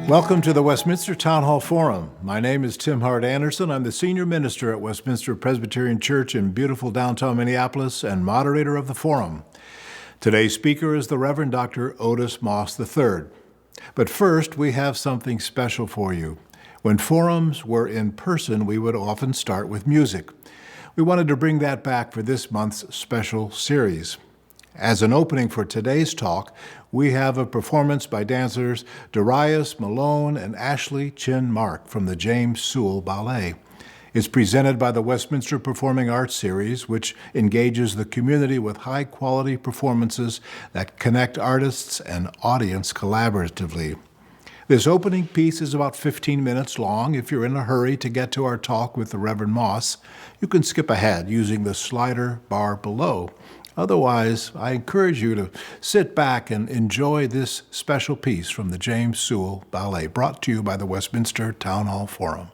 Welcome to the Westminster Town Hall Forum. My name is Tim Hart Anderson. I'm the senior minister at Westminster Presbyterian Church in beautiful downtown Minneapolis and moderator of the forum. Today's speaker is the Reverend Dr. Otis Moss III. But first, we have something special for you. When forums were in person, we would often start with music. We wanted to bring that back for this month's special series. As an opening for today's talk, we have a performance by dancers Darius Malone and Ashley Chin Mark from the James Sewell Ballet. It's presented by the Westminster Performing Arts Series, which engages the community with high-quality performances that connect artists and audience collaboratively. This opening piece is about 15 minutes long. If you're in a hurry to get to our talk with the Reverend Moss, you can skip ahead using the slider bar below. Otherwise, I encourage you to sit back and enjoy this special piece from the James Sewell Ballet, brought to you by the Westminster Town Hall Forum.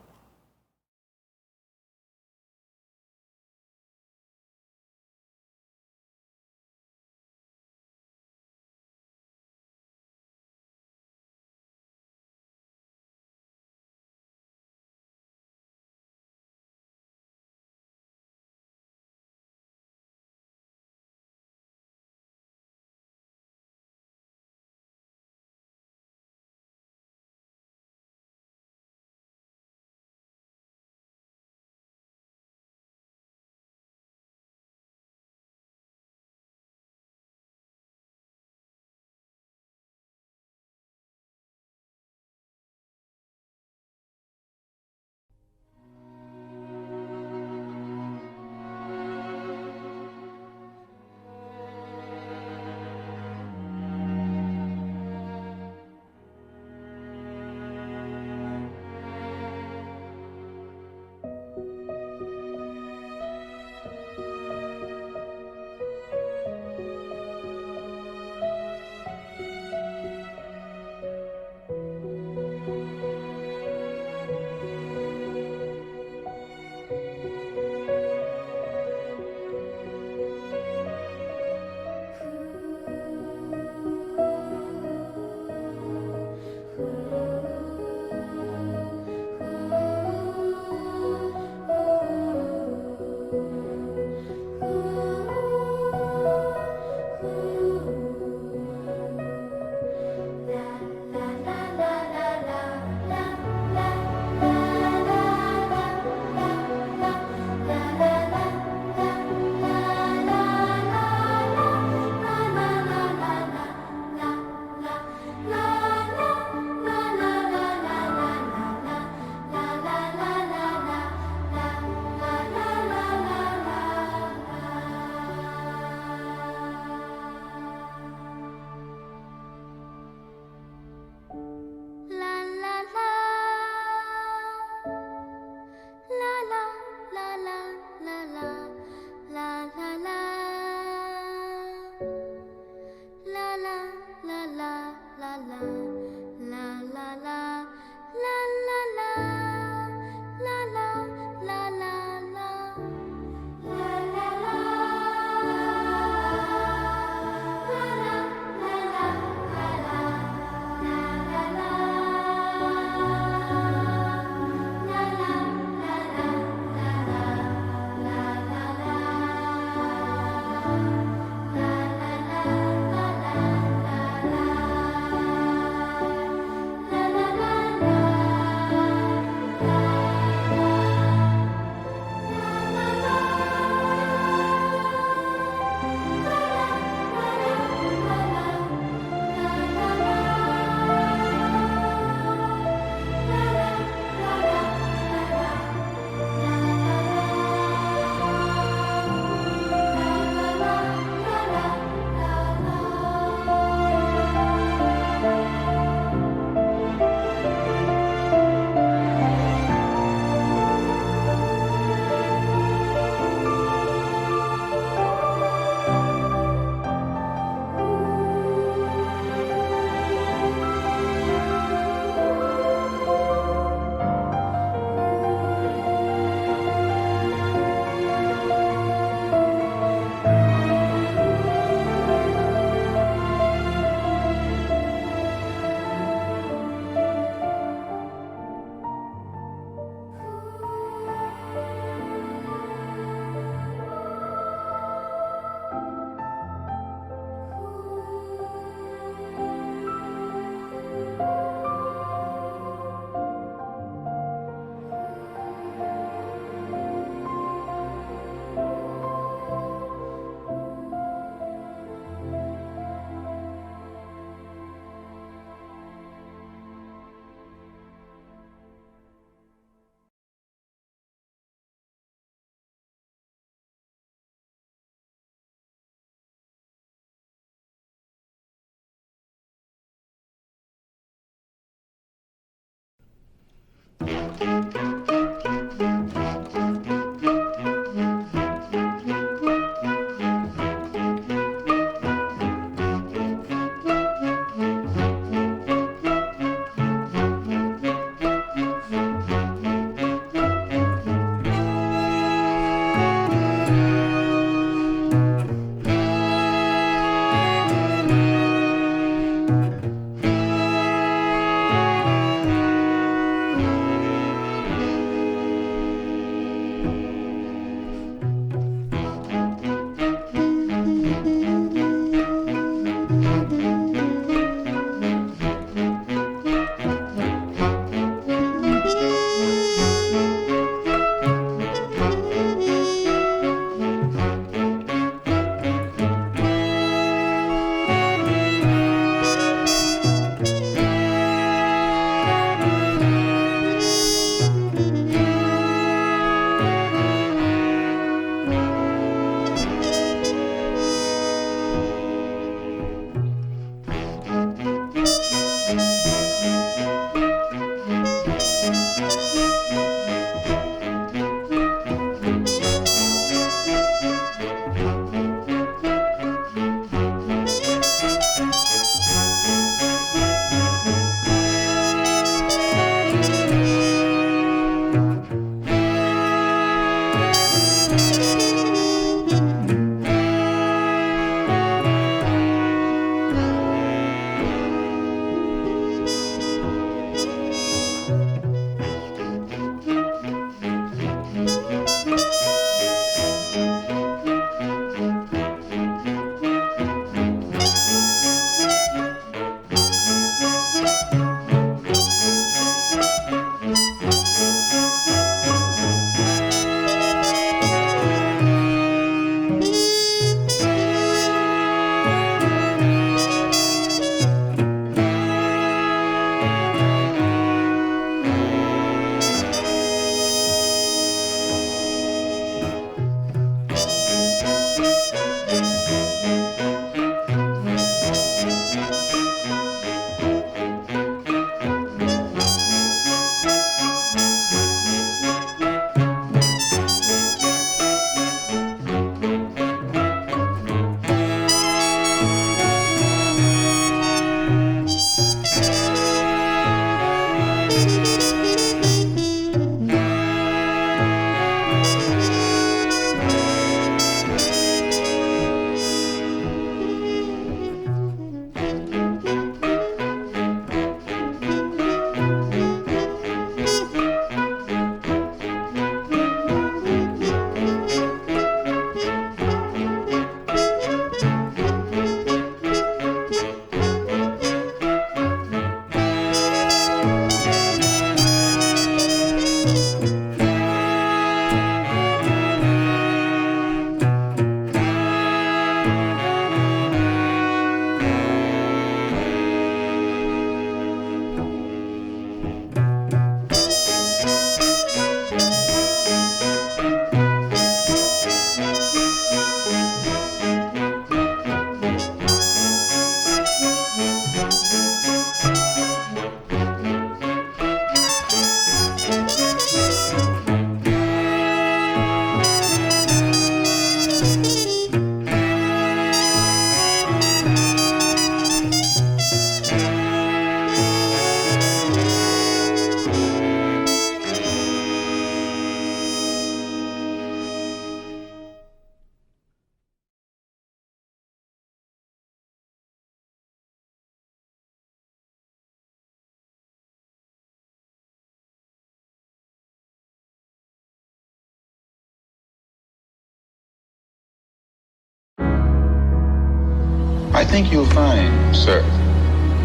I think you'll find, sir,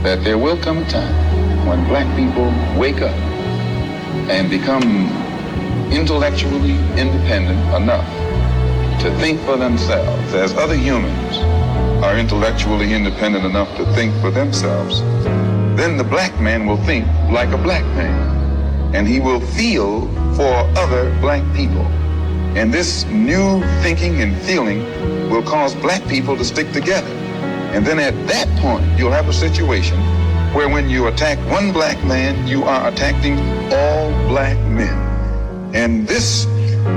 that there will come a time when black people wake up and become intellectually independent enough to think for themselves, as other humans are intellectually independent enough to think for themselves. Then the black man will think like a black man, and he will feel for other black people. And this new thinking and feeling will cause black people to stick together. And then at that point, you'll have a situation where when you attack one black man, you are attacking all black men. And this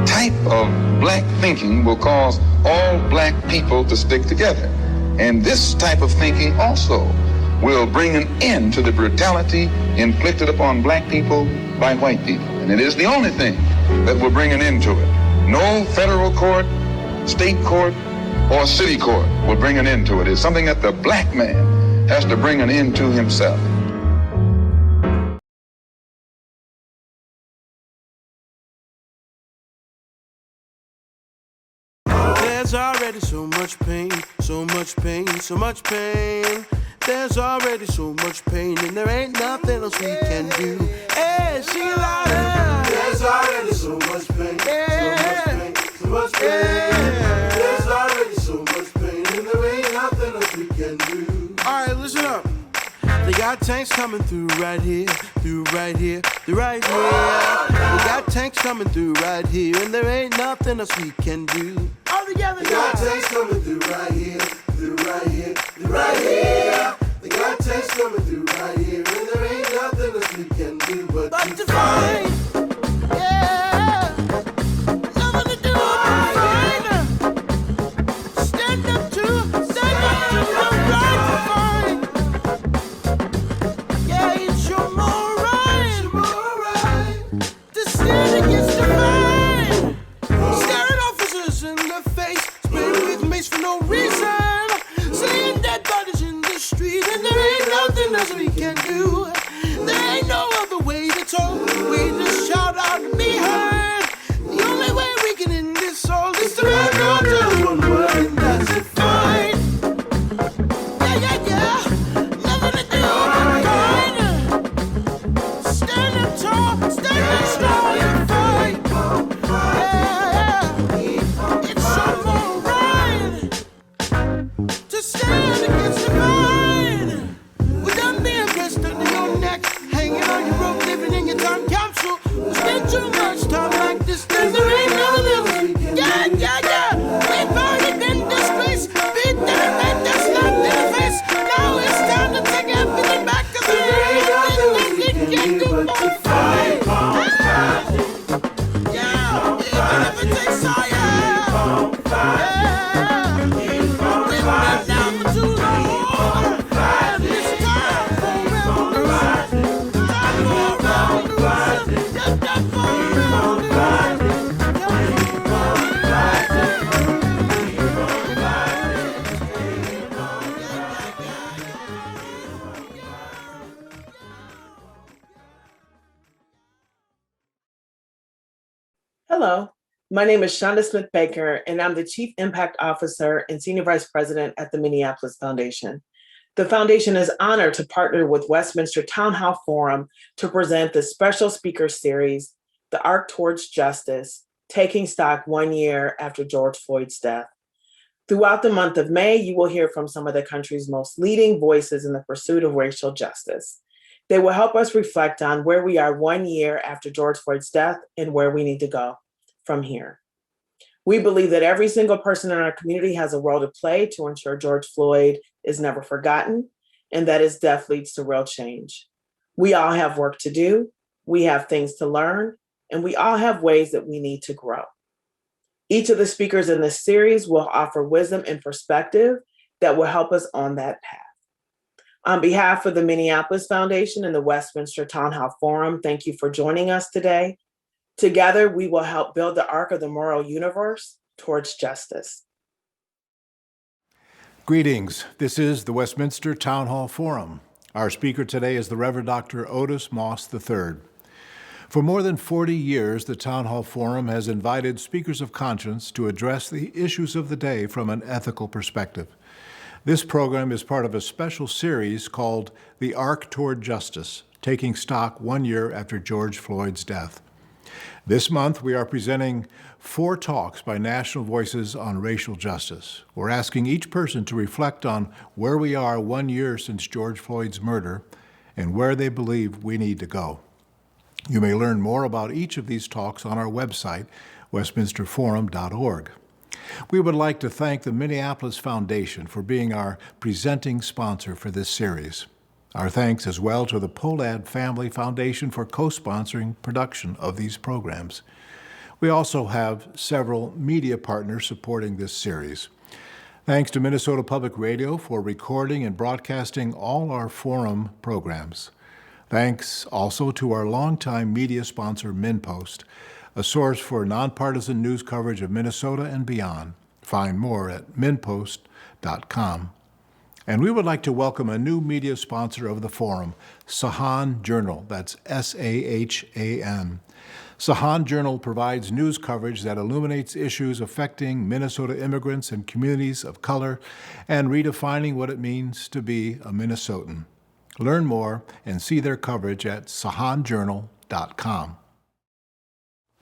type of black thinking will cause all black people to stick together. And this type of thinking also will bring an end to the brutality inflicted upon black people by white people. And it is the only thing that will bring an end to it. No federal court, state court, or city court will bring an end to it. It's something that the black man has to bring an end to himself. There's already so much pain, so much pain, so much pain. There's already so much pain, and there ain't nothing else we can do. Hey, sing it louder. There's already so much pain, so much pain, so much pain. There's already so much pain, and there ain't nothing else we can do. All right, listen up. They got tanks coming through right here, through right here, through right here. They got tanks coming through right here, and there ain't nothing else we can do. All together, they got tanks coming through right here, through right here, through right here. They got tanks coming through right here, and there ain't nothing else we can do but to fight. Yeah, nothing to do but fight. Stand up to the right to fight. Yeah, it's your moral right to stand against the fight. Staring officers in the face, spraying with mace for no reason, seeing dead bodies in the street, and there ain't nothing else we can do. There ain't no other way to talk. We just shout out and be heard. The only way we can end this all is to have no just one word, and that's a fight. Yeah, yeah, yeah. Nothing to do but fight. Stand up tall, stand up strong and fight. Yeah, it's so more right to stand against the fight. Without being pressed under your neck, hanging on your rope, living in your time capsule. We spend too much time like this, then there ain't nothing else. Yeah, yeah, yeah. We buried in disgrace, beat down and just slapped in the face. Now it's time to take everything back, 'cause there ain't nothing we can do but to fight. Yeah, even if it takes all, yeah. We've been down for too long. And it's time for revolution. Time for revolution. Yeah, time for revolution. Hello, my name is Shonda Smith Baker, and I'm the Chief Impact Officer and Senior Vice President at the Minneapolis Foundation. The Foundation is honored to partner with Westminster Town Hall Forum to present the special speaker series, The Arc Towards Justice, Taking Stock 1 year after George Floyd's death. Throughout the month of May, you will hear from some of the country's most leading voices in the pursuit of racial justice. They will help us reflect on where we are 1 year after George Floyd's death and where we need to go from here. We believe that every single person in our community has a role to play to ensure George Floyd is never forgotten, and that his death leads to real change. We all have work to do, we have things to learn, and we all have ways that we need to grow. Each of the speakers in this series will offer wisdom and perspective that will help us on that path. On behalf of the Minneapolis Foundation and the Westminster Town Hall Forum, thank you for joining us today. Together, we will help build the arc of the moral universe towards justice. Greetings. This is the Westminster Town Hall Forum. Our speaker today is the Reverend Dr. Otis Moss III. For more than 40 years, the Town Hall Forum has invited speakers of conscience to address the issues of the day from an ethical perspective. This program is part of a special series called The Arc Toward Justice, taking stock 1 year after George Floyd's death. This month, we are presenting 4 talks by national voices on racial justice. We're asking each person to reflect on where we are 1 year since George Floyd's murder and where they believe we need to go. You may learn more about each of these talks on our website, westminsterforum.org. We would like to thank the Minneapolis Foundation for being our presenting sponsor for this series. Our thanks as well to the Polad Family Foundation for co-sponsoring production of these programs. We also have several media partners supporting this series. Thanks to Minnesota Public Radio for recording and broadcasting all our forum programs. Thanks also to our longtime media sponsor, MinnPost, a source for nonpartisan news coverage of Minnesota and beyond. Find more at minnpost.com. And we would like to welcome a new media sponsor of the forum, Sahan Journal. That's S-A-H-A-N. Sahan Journal provides news coverage that illuminates issues affecting Minnesota immigrants and communities of color and redefining what it means to be a Minnesotan. Learn more and see their coverage at sahanjournal.com.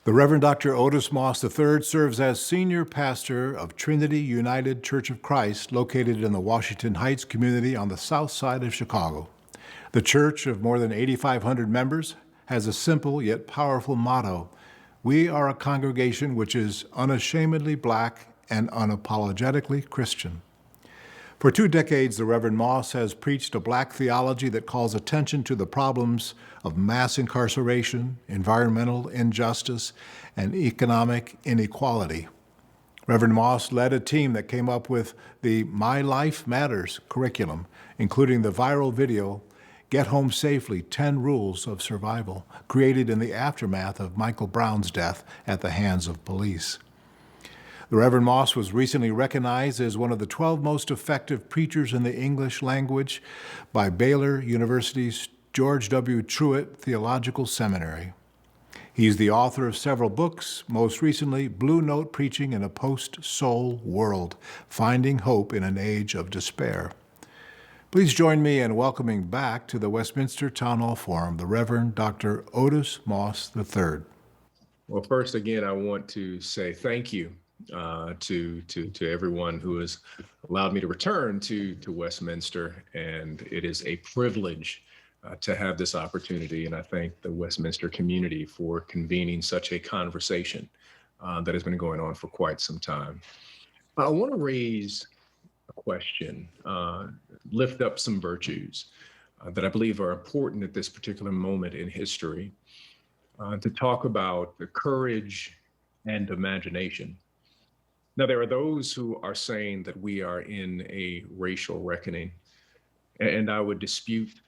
The Reverend Dr. Otis Moss III serves as senior pastor of Trinity United Church of Christ, located in the Washington Heights community on the south side of Chicago. The church, of more than 8,500 members, has a simple yet powerful motto: "We are a congregation which is unashamedly Black and unapologetically Christian." For 2 decades, the Reverend Moss has preached a Black theology that calls attention to the problems of mass incarceration, environmental injustice, and economic inequality. Reverend Moss led a team that came up with the My Life Matters curriculum, including the viral video, Get Home Safely, 10 Rules of Survival, created in the aftermath of Michael Brown's death at the hands of police. The Reverend Moss was recently recognized as one of the 12 most effective preachers in the English language by Baylor University's George W. Truett Theological Seminary. He's the author of several books, most recently Blue Note Preaching in a Post-Soul World, Finding Hope in an Age of Despair. Please join me in welcoming back to the Westminster Town Hall Forum the Reverend Dr. Otis Moss III. Well, first, again, I want to say thank you to everyone who has allowed me to return to Westminster, and it is a privilege to have this opportunity, and I thank the Westminster community for convening such a conversation that has been going on for quite some time. I want to raise a question, lift up some virtues that I believe are important at this particular moment in history, to talk about the courage and imagination. Now, there are those who are saying that we are in a racial reckoning, and I would dispute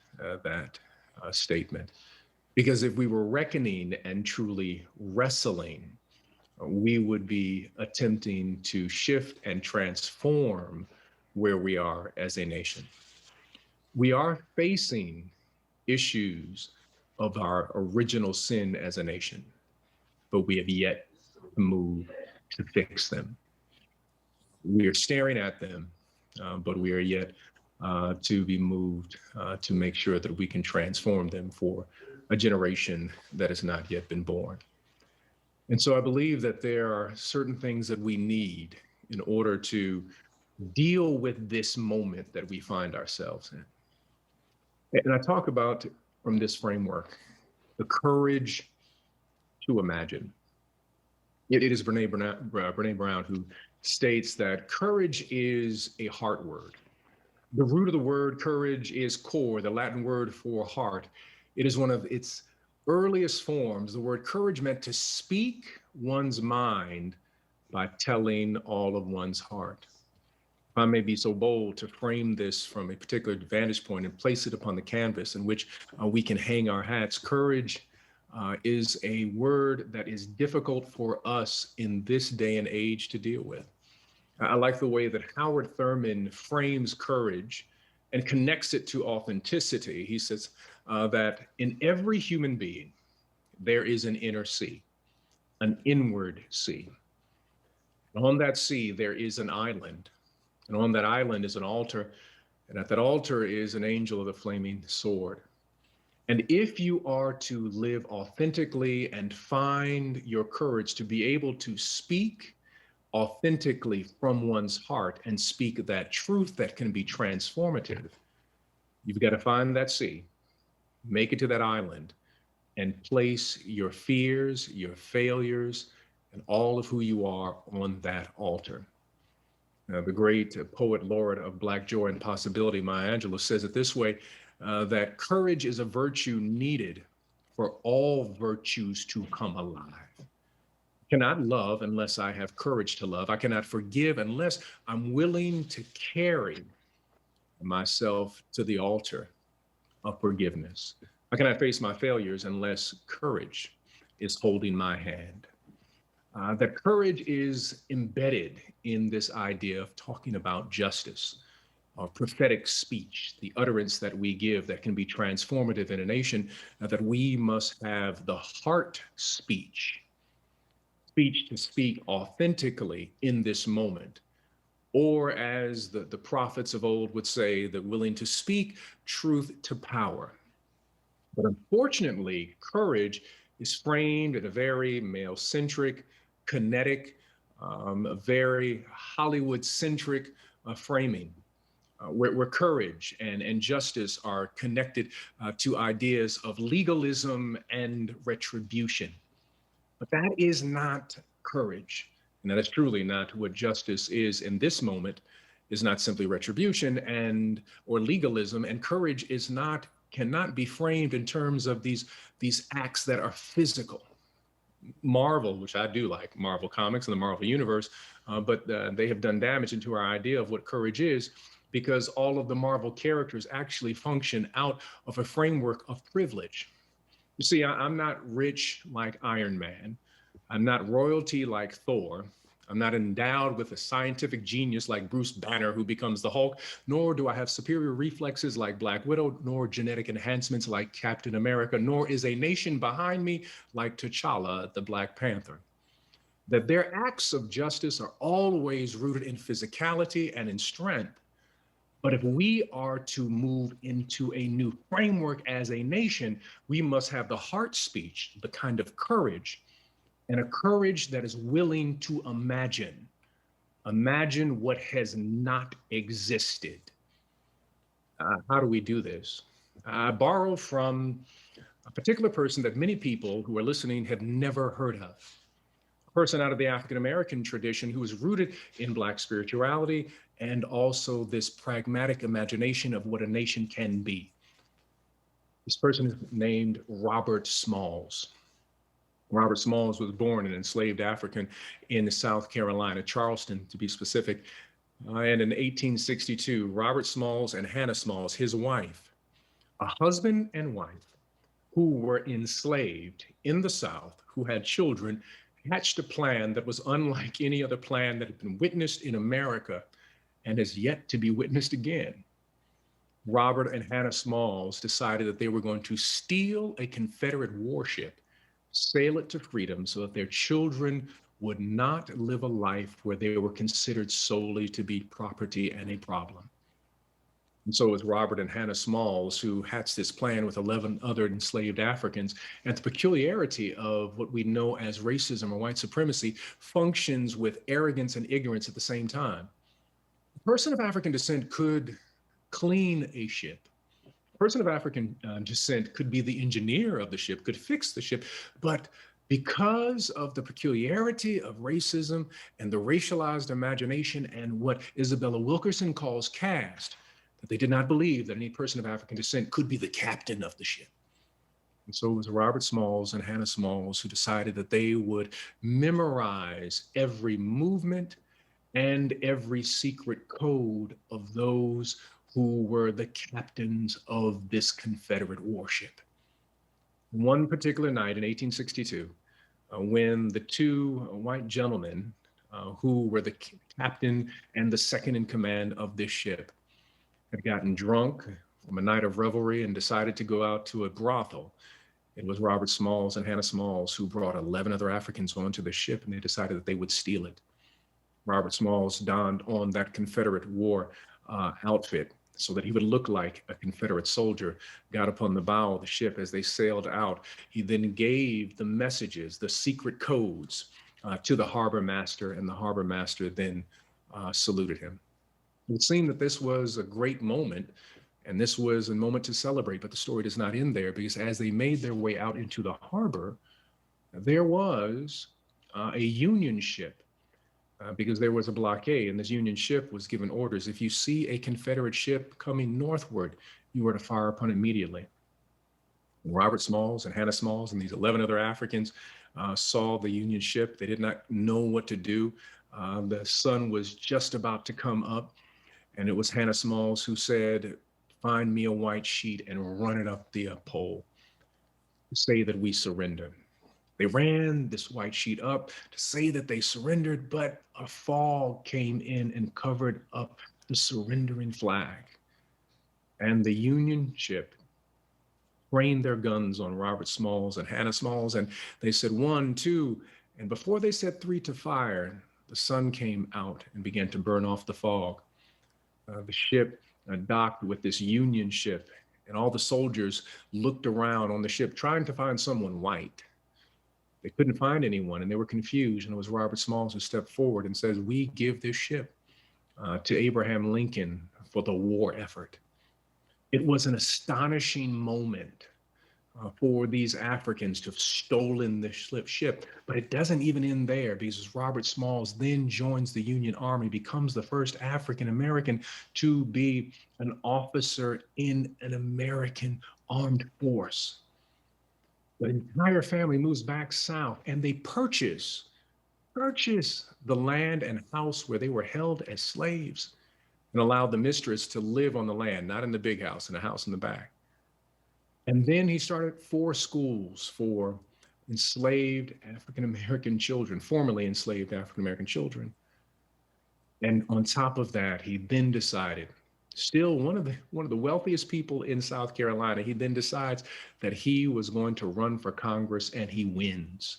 that statement, because if we were reckoning and truly wrestling, we would be attempting to shift and transform where we are as a nation. We are facing issues of our original sin as a nation, but we have yet to move to fix them. We are staring at them, but we are yet to be moved to make sure that we can transform them for a generation that has not yet been born. And so I believe that there are certain things that we need in order to deal with this moment that we find ourselves in. And I talk about, from this framework, the courage to imagine. It is Brene Brown who states that courage is a heart word. The root of the word courage is cor, the Latin word for heart. It is one of its earliest forms. The word courage meant to speak one's mind by telling all of one's heart. If I may be so bold to frame this from a particular vantage point and place it upon the canvas in which we can hang our hats, courage is a word that is difficult for us in this day and age to deal with. I like the way that Howard Thurman frames courage and connects it to authenticity. He says that in every human being, there is an inner sea, an inward sea. And on that sea, there is an island. And on that island is an altar. And at that altar is an angel of the flaming sword. And if you are to live authentically and find your courage to be able to speak authentically from one's heart and speak that truth that can be transformative, you've got to find that sea, make it to that island, and place your fears, your failures, and all of who you are on that altar. The great poet laureate of Black Joy and Possibility, Maya Angelou, says it this way: that courage is a virtue needed for all virtues to come alive. I cannot love unless I have courage to love. I cannot forgive unless I'm willing to carry myself to the altar of forgiveness. I cannot face my failures unless courage is holding my hand. That courage is embedded in this idea of talking about justice, of prophetic speech, the utterance that we give that can be transformative in a nation, that we must have the heart speech to speak authentically in this moment. Or as the prophets of old would say, that willing to speak truth to power. But unfortunately, courage is framed in a very male-centric, kinetic, very Hollywood-centric framing, where courage and justice are connected to ideas of legalism and retribution. But that is not courage. And that is truly not what justice is in this moment, is not simply retribution or legalism. And courage cannot be framed in terms of these acts that are physical. Marvel, which I do like, Marvel Comics and the Marvel Universe, but they have done damage into our idea of what courage is, because all of the Marvel characters actually function out of a framework of privilege. You see, I'm not rich like Iron Man. I'm not royalty like Thor. I'm not endowed with a scientific genius like Bruce Banner, who becomes the Hulk, nor do I have superior reflexes like Black Widow, nor genetic enhancements like Captain America, nor is a nation behind me like T'Challa, the Black Panther. That their acts of justice are always rooted in physicality and in strength. But if we are to move into a new framework as a nation, we must have the heart speech, the kind of courage, and a courage that is willing to imagine what has not existed. How do we do this? I borrow from a particular person that many people who are listening have never heard of. A person out of the African-American tradition who is rooted in Black spirituality and also this pragmatic imagination of what a nation can be. This person is named Robert Smalls. Robert Smalls was born an enslaved African in South Carolina, Charleston to be specific. And in 1862, Robert Smalls and Hannah Smalls, his wife, a husband and wife who were enslaved in the South, who had children, hatched a plan that was unlike any other plan that had been witnessed in America and has yet to be witnessed again. Robert and Hannah Smalls decided that they were going to steal a Confederate warship, sail it to freedom so that their children would not live a life where they were considered solely to be property and a problem. And so it was Robert and Hannah Smalls who hatched this plan with 11 other enslaved Africans. And the peculiarity of what we know as racism or white supremacy functions with arrogance and ignorance at the same time. A person of African descent could clean a ship. A person of African descent could be the engineer of the ship, could fix the ship, but because of the peculiarity of racism and the racialized imagination and what Isabella Wilkerson calls caste, that they did not believe that any person of African descent could be the captain of the ship. And so it was Robert Smalls and Hannah Smalls who decided that they would memorize every movement and every secret code of those who were the captains of this Confederate warship. One particular night in 1862, when the two white gentlemen who were the captain and the second in command of this ship had gotten drunk from a night of revelry and decided to go out to a brothel, it was Robert Smalls and Hannah Smalls who brought 11 other Africans onto the ship, and they decided that they would steal it. Robert Smalls donned on that Confederate war outfit so that he would look like a Confederate soldier, got upon the bow of the ship as they sailed out. He then gave the messages, the secret codes to the harbor master, and the harbor master then saluted him. It would seem that this was a great moment, and this was a moment to celebrate, but the story does not end there, because as they made their way out into the harbor, there was a Union ship, because there was a blockade, and this Union ship was given orders: if you see a Confederate ship coming northward, you were to fire upon immediately. Robert Smalls and Hannah Smalls and these 11 other Africans saw the Union ship. They did not know what to do. The sun was just about to come up, and it was Hannah Smalls who said, "Find me a white sheet and run it up the pole to say that we surrender." They ran this white sheet up to say that they surrendered, but a fog came in and covered up the surrendering flag. And the Union ship trained their guns on Robert Smalls and Hannah Smalls, and they said 1, 2, and before they said 3 to fire, the sun came out and began to burn off the fog. The ship docked with this Union ship, and all the soldiers looked around on the ship trying to find someone white. They couldn't find anyone, and they were confused, and it was Robert Smalls who stepped forward and says, "We give this ship to Abraham Lincoln for the war effort." It was an astonishing moment for these Africans to have stolen the ship, but it doesn't even end there, because Robert Smalls then joins the Union Army, becomes the first African American to be an officer in an American armed force. The entire family moves back south, and they purchase the land and house where they were held as slaves, and allowed the mistress to live on the land, not in the big house, in a house in the back. And then he started 4 schools for enslaved African-American children, formerly enslaved African-American children. And on top of that, he then decided, still one of the wealthiest people in South Carolina, he then decides that he was going to run for Congress, and he wins.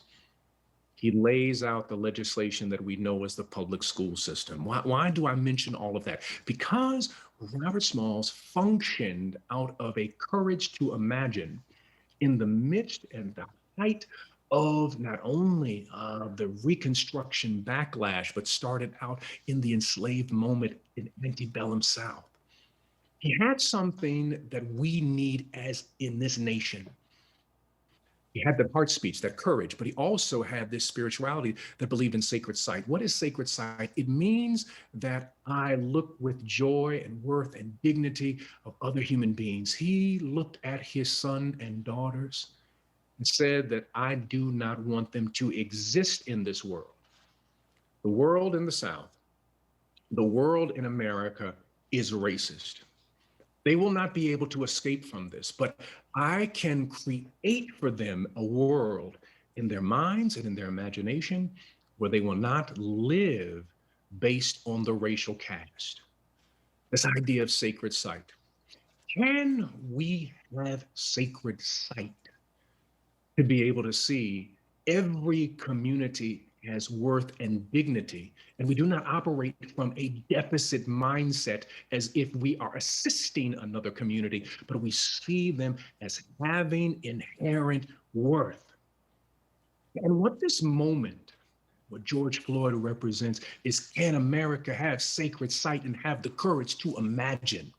He lays out the legislation that we know as the public school system. Why do I mention all of that? Because Robert Smalls functioned out of a courage to imagine, in the midst and the height of not only the Reconstruction backlash, but started out in the enslaved moment in antebellum South. He had something that we need as in this nation. He had that heart speech, that courage, but he also had this spirituality that believed in sacred sight. What is sacred sight? It means that I look with joy and worth and dignity of other human beings. He looked at his son and daughters and said that I do not want them to exist in this world. The world in the South, the world in America is racist. They will not be able to escape from this, but I can create for them a world in their minds and in their imagination where they will not live based on the racial caste. This idea of sacred sight. Can we have sacred sight to be able to see every community has worth and dignity, and we do not operate from a deficit mindset as if we are assisting another community, but we see them as having inherent worth? And what this moment, what George Floyd represents, is, can America have sacred sight and have the courage to imagine?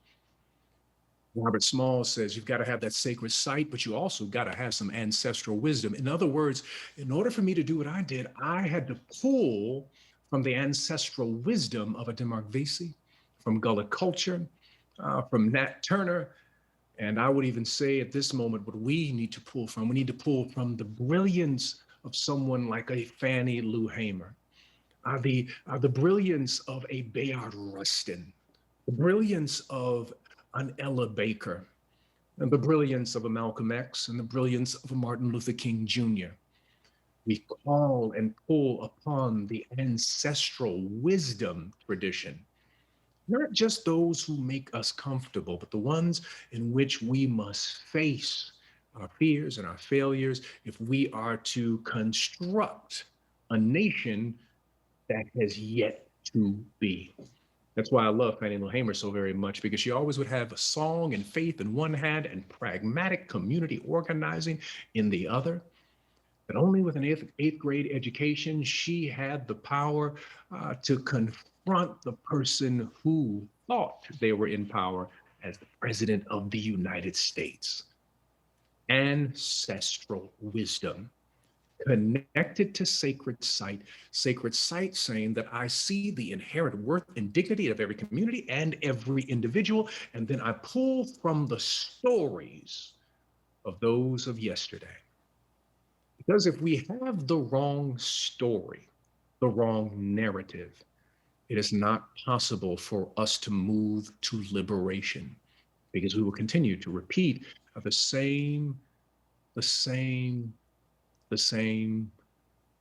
Robert Smalls says you've got to have that sacred sight, but you also got to have some ancestral wisdom. In other words, in order for me to do what I did, I had to pull from the ancestral wisdom of a Demarc Vesey, from Gullah culture, from Nat Turner. And I would even say at this moment, what we need to pull from, we need to pull from the brilliance of someone like a Fannie Lou Hamer, the brilliance of a Bayard Rustin, the brilliance of an Ella Baker, and the brilliance of a Malcolm X, and the brilliance of a Martin Luther King Jr. We call and pull upon the ancestral wisdom tradition, not just those who make us comfortable, but the ones in which we must face our fears and our failures if we are to construct a nation that has yet to be. That's why I love Fannie Lou Hamer so very much, because she always would have a song and faith in one hand and pragmatic community organizing in the other. But only with an eighth grade education, she had the power to confront the person who thought they were in power as the president of the United States. Ancestral wisdom. connected to sacred site saying that I see the inherent worth and dignity of every community and every individual. And then I pull from the stories of those of yesterday. Because if we have the wrong story, the wrong narrative, it is not possible for us to move to liberation, because we will continue to repeat the same, the same, the same,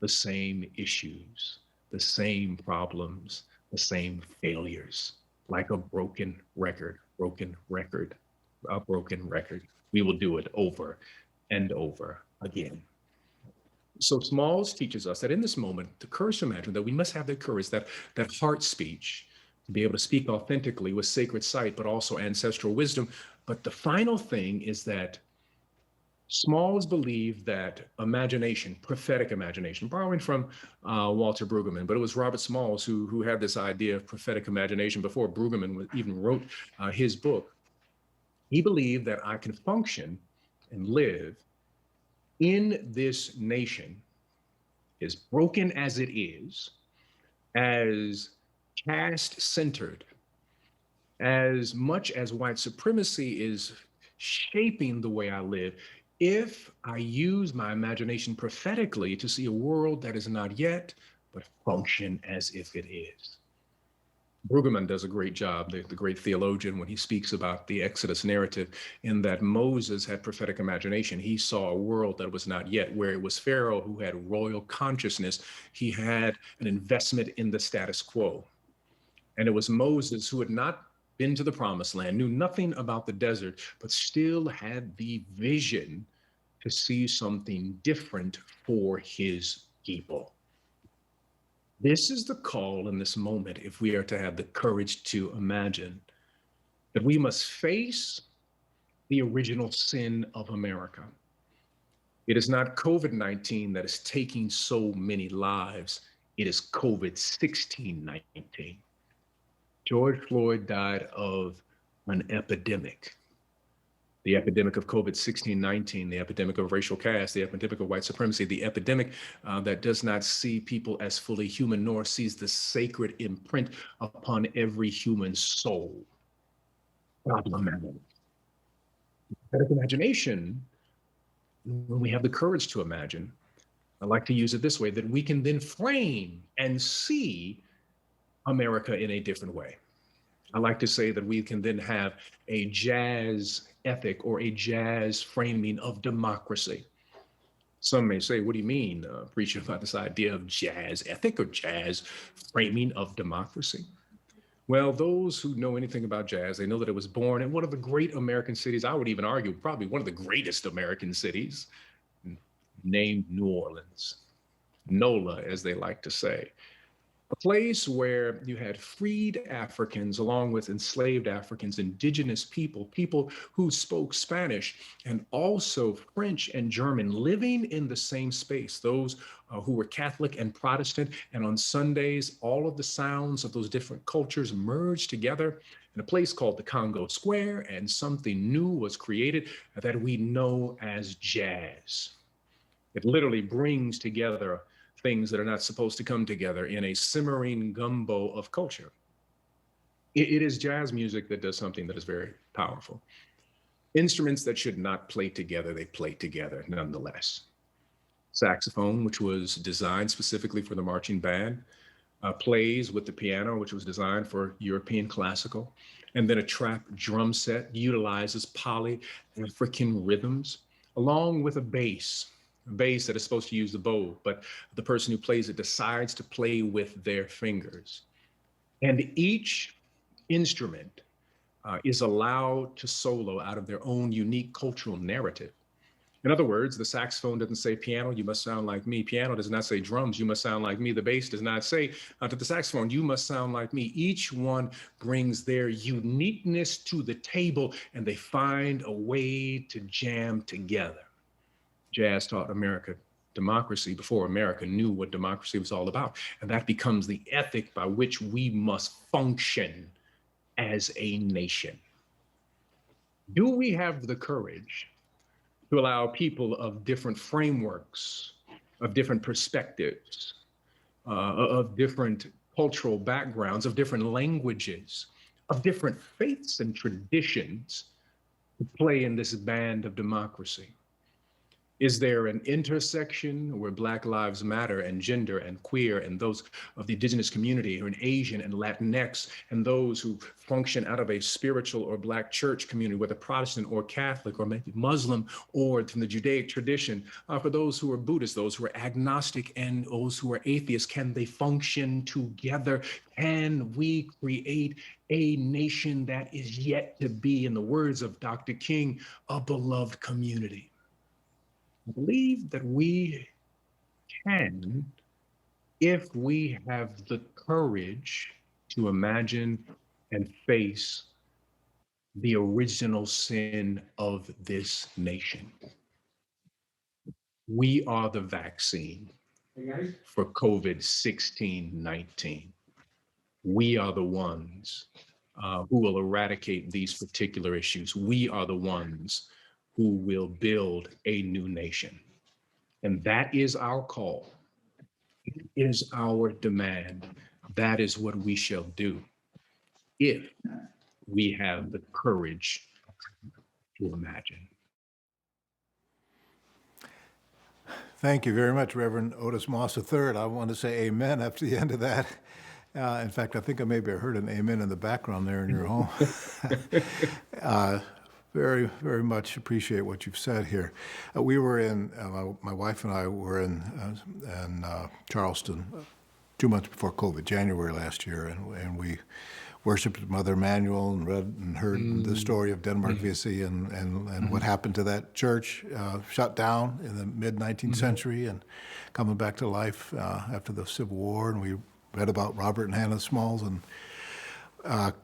the same issues, the same problems, the same failures, like a broken record, a broken record. We will do it over and over again. So Smalls teaches us that in this moment, the courage to imagine that we must have the courage, that heart speech, to be able to speak authentically with sacred sight, but also ancestral wisdom. But the final thing is that Smalls believed that imagination, prophetic imagination, borrowing from Walter Brueggemann, but it was Robert Smalls who had this idea of prophetic imagination before Brueggemann even wrote his book. He believed that I can function and live in this nation, as broken as it is, as caste-centered, as much as white supremacy is shaping the way I live, if I use my imagination prophetically to see a world that is not yet, but function as if it is. Brueggemann does a great job, the great theologian, when he speaks about the Exodus narrative, in that Moses had prophetic imagination. He saw a world that was not yet, where it was Pharaoh who had royal consciousness. He had an investment in the status quo. And it was Moses who had not been to the promised land, knew nothing about the desert, but still had the vision to see something different for his people. This is the call in this moment, if we are to have the courage to imagine, that we must face the original sin of America. It is not COVID-19 that is taking so many lives. It is COVID-16-19. George Floyd died of an epidemic. The epidemic of COVID-16-19, the epidemic of racial caste, the epidemic of white supremacy, the epidemic that does not see people as fully human, nor sees the sacred imprint upon every human soul. Problematic. Prophetic imagination, when we have the courage to imagine, I like to use it this way, that we can then frame and see America in a different way. I like to say that we can then have a jazz ethic or a jazz framing of democracy. Some may say, what do you mean, preaching about this idea of jazz ethic or jazz framing of democracy? Well, those who know anything about jazz, they know that it was born in one of the great American cities. I would even argue probably one of the greatest American cities, named New Orleans, NOLA, as they like to say. A place where you had freed Africans along with enslaved Africans, indigenous people, people who spoke Spanish and also French and German living in the same space, those who were Catholic and Protestant. And on Sundays, all of the sounds of those different cultures merged together in a place called the Congo Square, and something new was created that we know as jazz. It literally brings together things that are not supposed to come together in a simmering gumbo of culture. It is jazz music that does something that is very powerful. Instruments that should not play together, they play together nonetheless. Saxophone, which was designed specifically for the marching band, plays with the piano, which was designed for European classical. And then a trap drum set utilizes poly-African rhythms, along with a bass that is supposed to use the bow, but the person who plays it decides to play with their fingers. And each instrument is allowed to solo out of their own unique cultural narrative. In other words, the saxophone doesn't say piano, you must sound like me. Piano does not say drums, you must sound like me. The bass does not say to the saxophone, you must sound like me. Each one brings their uniqueness to the table, and they find a way to jam together. Jazz taught America democracy before America knew what democracy was all about. And that becomes the ethic by which we must function as a nation. Do we have the courage to allow people of different frameworks of different perspectives, of different cultural backgrounds, of different languages, of different faiths and traditions to play in this band of democracy? Is there an intersection where Black Lives Matter and gender and queer and those of the indigenous community, or an Asian and Latinx, and those who function out of a spiritual or Black church community, whether Protestant or Catholic or maybe Muslim or from the Judaic tradition, for those who are Buddhist, those who are agnostic, and those who are atheists, can they function together? Can we create a nation that is yet to be, in the words of Dr. King, a beloved community? I believe that we can, if we have the courage to imagine and face the original sin of this nation. We are the vaccine for COVID-19. We are the ones who will eradicate these particular issues. We are the ones who will build a new nation. And that is our call. It is our demand. That is what we shall do if we have the courage to imagine. Thank you very much, Reverend Otis Moss III. I want to say amen after the end of that. In fact, I think I maybe heard an amen in the background there in your home. Very, very much appreciate what you've said here. We were in, my wife and I were in Charleston 2 months before COVID, January last year, and we worshiped Mother Emanuel and read and heard the story of Denmark Vesey and what happened to that church, shut down in the mid-19th century and coming back to life after the Civil War. And we read about Robert and Hannah Smalls and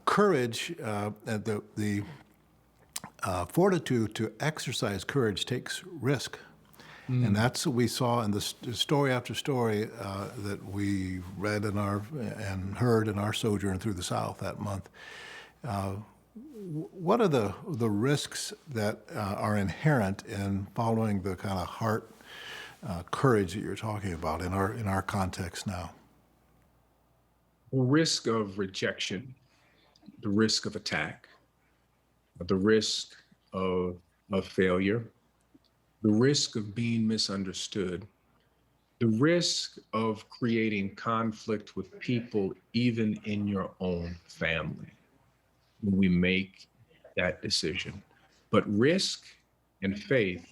courage, the fortitude to exercise courage takes risk. And that's what we saw in the story after story that we read and heard in our sojourn through the South that month. What are the risks that are inherent in following the kind of heart courage that you're talking about in our context now? The risk of rejection, the risk of attack, the risk of failure, the risk of being misunderstood, the risk of creating conflict with people, even in your own family, when we make that decision. But risk and faith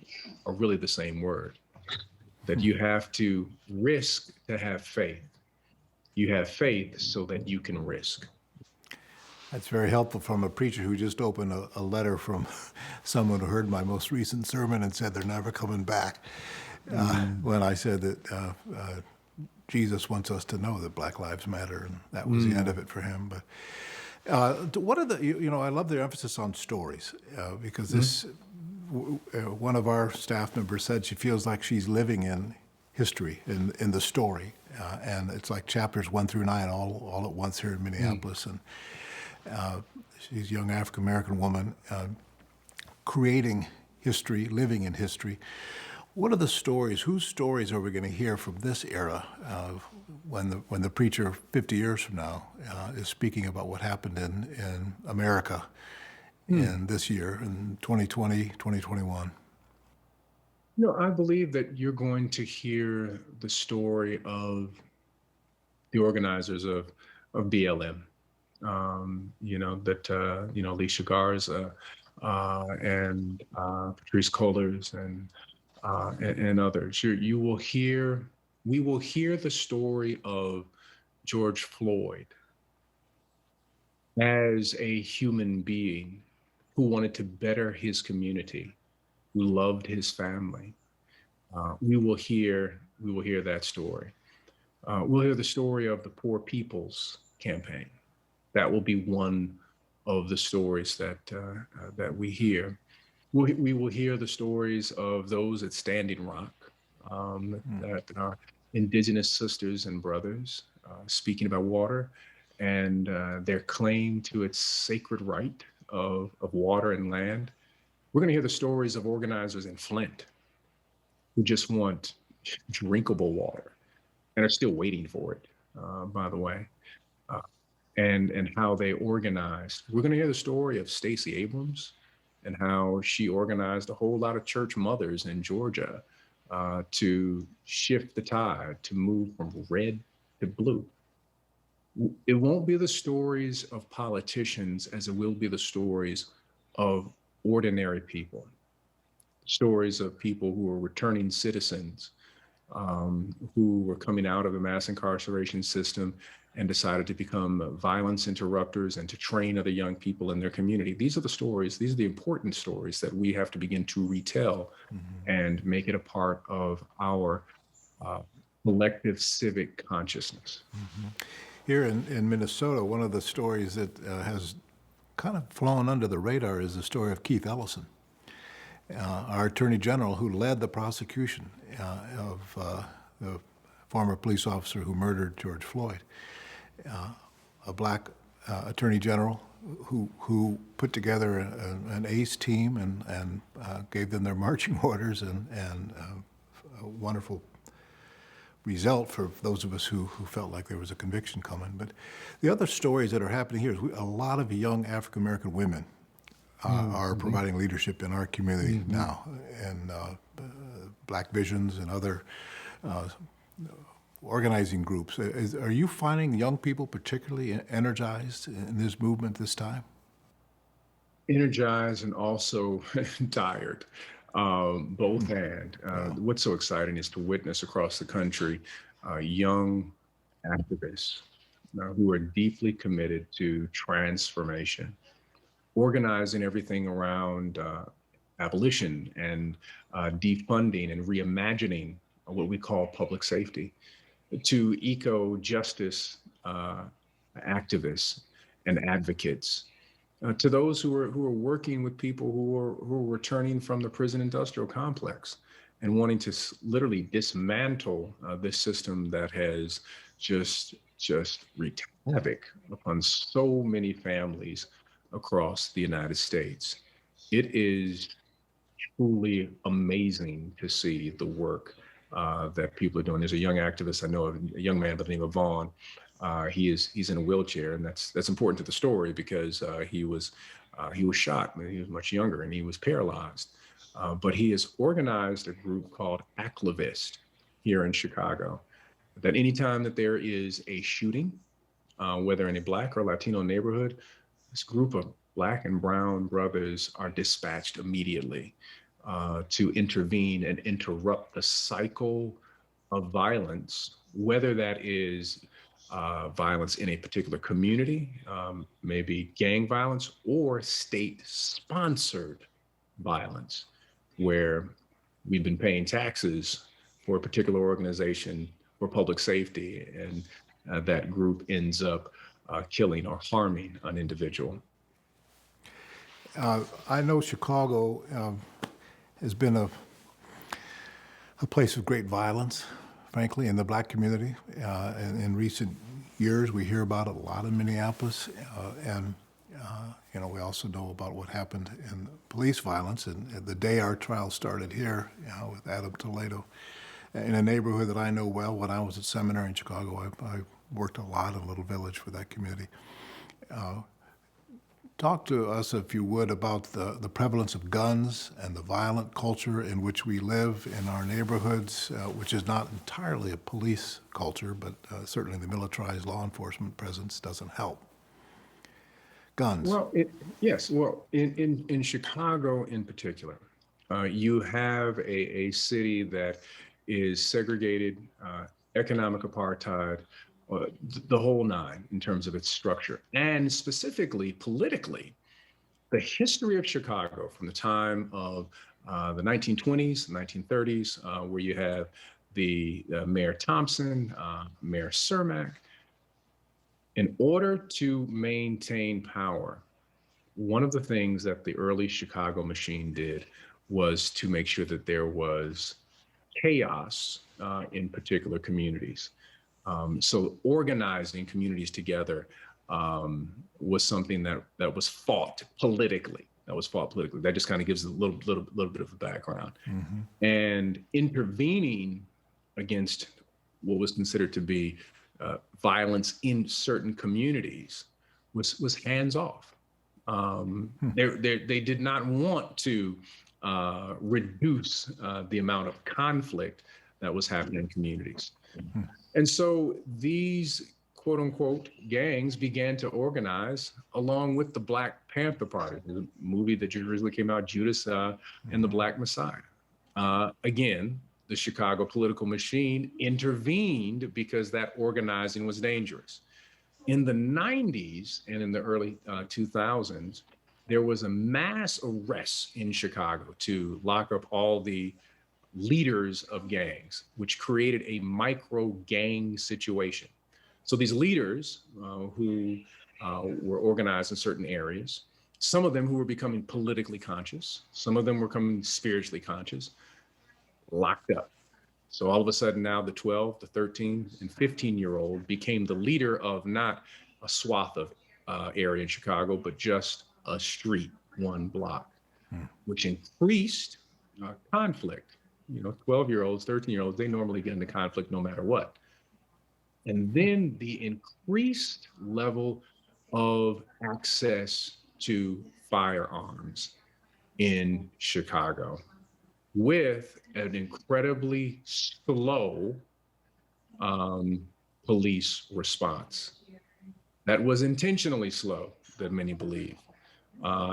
are really the same word, that you have to risk to have faith. You have faith so that you can risk. That's very helpful from a preacher who just opened a letter from someone who heard my most recent sermon and said they're never coming back. When I said that Jesus wants us to know that Black Lives Matter, and that was the end of it for him. But what are the, I love their emphasis on stories because this, one of our staff members said she feels like she's living in history, in the story. And it's like chapters 1 through 9 all at once here in Minneapolis. And she's a young African-American woman creating history, living in history. What are the stories? Whose stories are we going to hear from this era when the preacher 50 years from now is speaking about what happened in America in this year, in 2020, 2021? I believe that you're going to hear the story of the organizers of BLM. Alicia Garza and Patrice Cullors and others. We will hear the story of George Floyd as a human being who wanted to better his community, who loved his family. We will hear that story. We'll hear the story of the Poor People's Campaign. That will be one of the stories that we hear. We will hear the stories of those at Standing Rock, that are indigenous sisters and brothers speaking about water and their claim to its sacred right of water and land. We're going to hear the stories of organizers in Flint who just want drinkable water and are still waiting for it, by the way. And how they organized. We're going to hear the story of Stacey Abrams and how she organized a whole lot of church mothers in Georgia to shift the tide, to move from red to blue. It won't be the stories of politicians as it will be the stories of ordinary people, stories of people who are returning citizens, who were coming out of the mass incarceration system and decided to become violence interrupters and to train other young people in their community. These are the stories, these are the important stories that we have to begin to retell and make it a part of our collective civic consciousness. Here in Minnesota, one of the stories that has kind of flown under the radar is the story of Keith Ellison, our Attorney General who led the prosecution of the former police officer who murdered George Floyd. A black Attorney General who put together an ACE team and gave them their marching orders and a wonderful result for those of us who felt like there was a conviction coming. But the other stories that are happening here is a lot of young African-American women are providing leadership in our community now, and Black Visions and other organizing groups. Are you finding young people particularly energized in this movement this time? Energized and also tired, both and. What's so exciting is to witness across the country young activists who are deeply committed to transformation, organizing everything around abolition and defunding and reimagining what we call public safety, to eco-justice activists and advocates, to those who are working with people who are returning from the prison industrial complex and wanting to literally dismantle this system that has just wreaked havoc upon so many families across the United States. It is truly amazing to see the work that people are doing. There's a young activist I know, a young man by the name of Vaughn. He's in a wheelchair, and that's important to the story because he was shot when he was much younger and he was paralyzed. But he has organized a group called Activist here in Chicago. That anytime that there is a shooting, whether in a Black or Latino neighborhood, this group of Black and brown brothers are dispatched immediately to intervene and interrupt the cycle of violence, whether that is violence in a particular community, maybe gang violence, or state-sponsored violence, where we've been paying taxes for a particular organization for public safety, and that group ends up killing or harming an individual. I know Chicago has been a place of great violence, frankly, in the Black community. In recent years, we hear about it a lot in Minneapolis, and we also know about what happened in police violence. And the day our trial started here, with Adam Toledo, in a neighborhood that I know well. When I was at seminary in Chicago, I worked a lot in Little Village for that community. Talk to us, if you would, about the prevalence of guns and the violent culture in which we live in our neighborhoods, which is not entirely a police culture, but certainly the militarized law enforcement presence doesn't help. Guns. Well, yes. Well, in Chicago in particular, you have a city that is segregated, economic apartheid, the whole nine in terms of its structure. And specifically, politically, the history of Chicago from the time of the 1920s, 1930s, where you have the Mayor Thompson, Mayor Cermak. In order to maintain power, one of the things that the early Chicago machine did was to make sure that there was chaos in particular communities. So organizing communities together was something that was fought politically. That just kind of gives a little bit of a background. And intervening against what was considered to be violence in certain communities was hands off. They did not want to reduce the amount of conflict that was happening in communities. And so these quote unquote gangs began to organize along with the Black Panther Party, the movie that just recently came out, Judas and the Black Messiah. Again, the Chicago political machine intervened because that organizing was dangerous. In the 90s and in the early 2000s, there was a mass arrest in Chicago to lock up all the leaders of gangs, which created a micro gang situation. So these leaders who were organized in certain areas, some of them who were becoming politically conscious, some of them were becoming spiritually conscious, locked up. So all of a sudden now the 12, the 13, and 15-year-old became the leader of not a swath of area in Chicago, but just a street, one block, which increased conflict. 12-year-olds, 13-year-olds, they normally get into conflict no matter what. And then the increased level of access to firearms in Chicago with an incredibly slow police response that was intentionally slow, that many believe,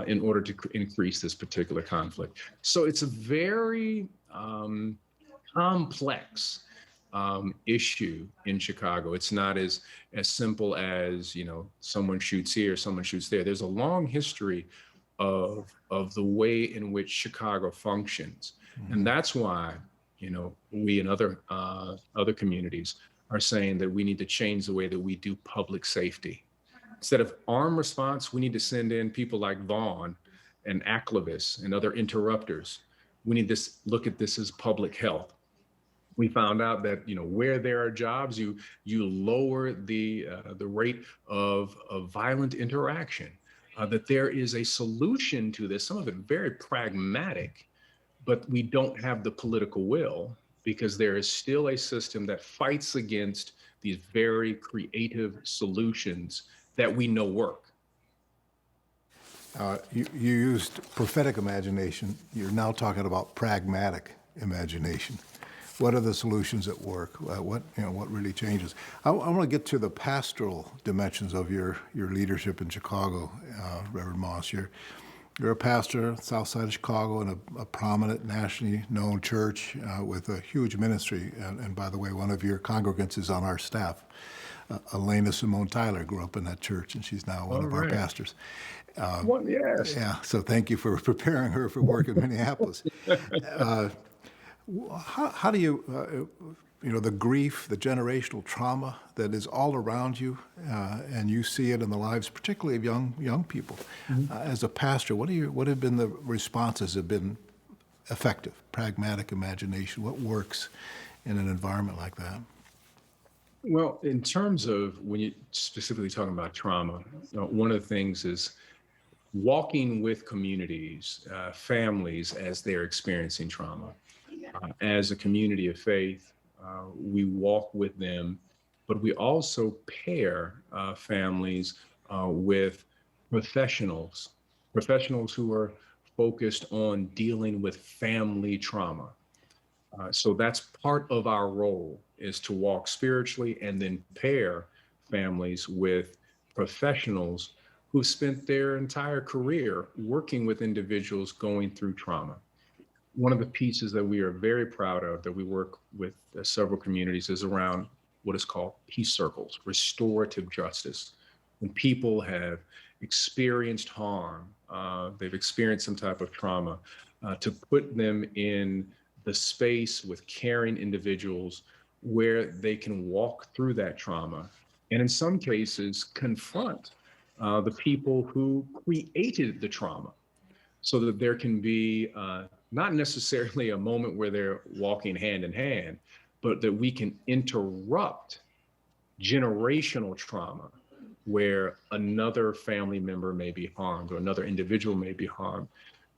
in order to increase this particular conflict. So it's a very complex issue in Chicago. It's not as simple as, someone shoots here, someone shoots there. There's a long history of the way in which Chicago functions. And that's why, we and other communities are saying that we need to change the way that we do public safety. Instead of armed response, we need to send in people like Vaughn and Aklevis and other interrupters. We need to look at this as public health. We found out that where there are jobs, you lower the rate of violent interaction. That there is a solution to this. Some of it very pragmatic, but we don't have the political will because there is still a system that fights against these very creative solutions that we know work. You used prophetic imagination. You're now talking about pragmatic imagination. What are the solutions at work? What really changes? I want to get to the pastoral dimensions of your leadership in Chicago, Reverend Moss. You're a pastor, south side of Chicago, in a prominent, nationally known church with a huge ministry. And by the way, one of your congregants is on our staff. Elena Simone Tyler grew up in that church, and she's now one of our pastors. Yes. Yeah, so thank you for preparing her for work in Minneapolis. How do you, the grief, the generational trauma that is all around you, and you see it in the lives, particularly of young people. As a pastor, what have been the responses that have been effective? Pragmatic imagination. What works in an environment like that? Well, in terms of when you're specifically talking about trauma, one of the things is walking with communities, families as they're experiencing trauma. As a community of faith, we walk with them, but we also pair families with professionals who are focused on dealing with family trauma. So that's part of our role, is to walk spiritually and then pair families with professionals who spent their entire career working with individuals going through trauma. One of the pieces that we are very proud of, that we work with several communities, is around what is called peace circles, restorative justice. When people have experienced harm, they've experienced some type of trauma, to put them in the space with caring individuals where they can walk through that trauma, and in some cases confront the people who created the trauma, so that there can be not necessarily a moment where they're walking hand in hand, but that we can interrupt generational trauma where another family member may be harmed or another individual may be harmed,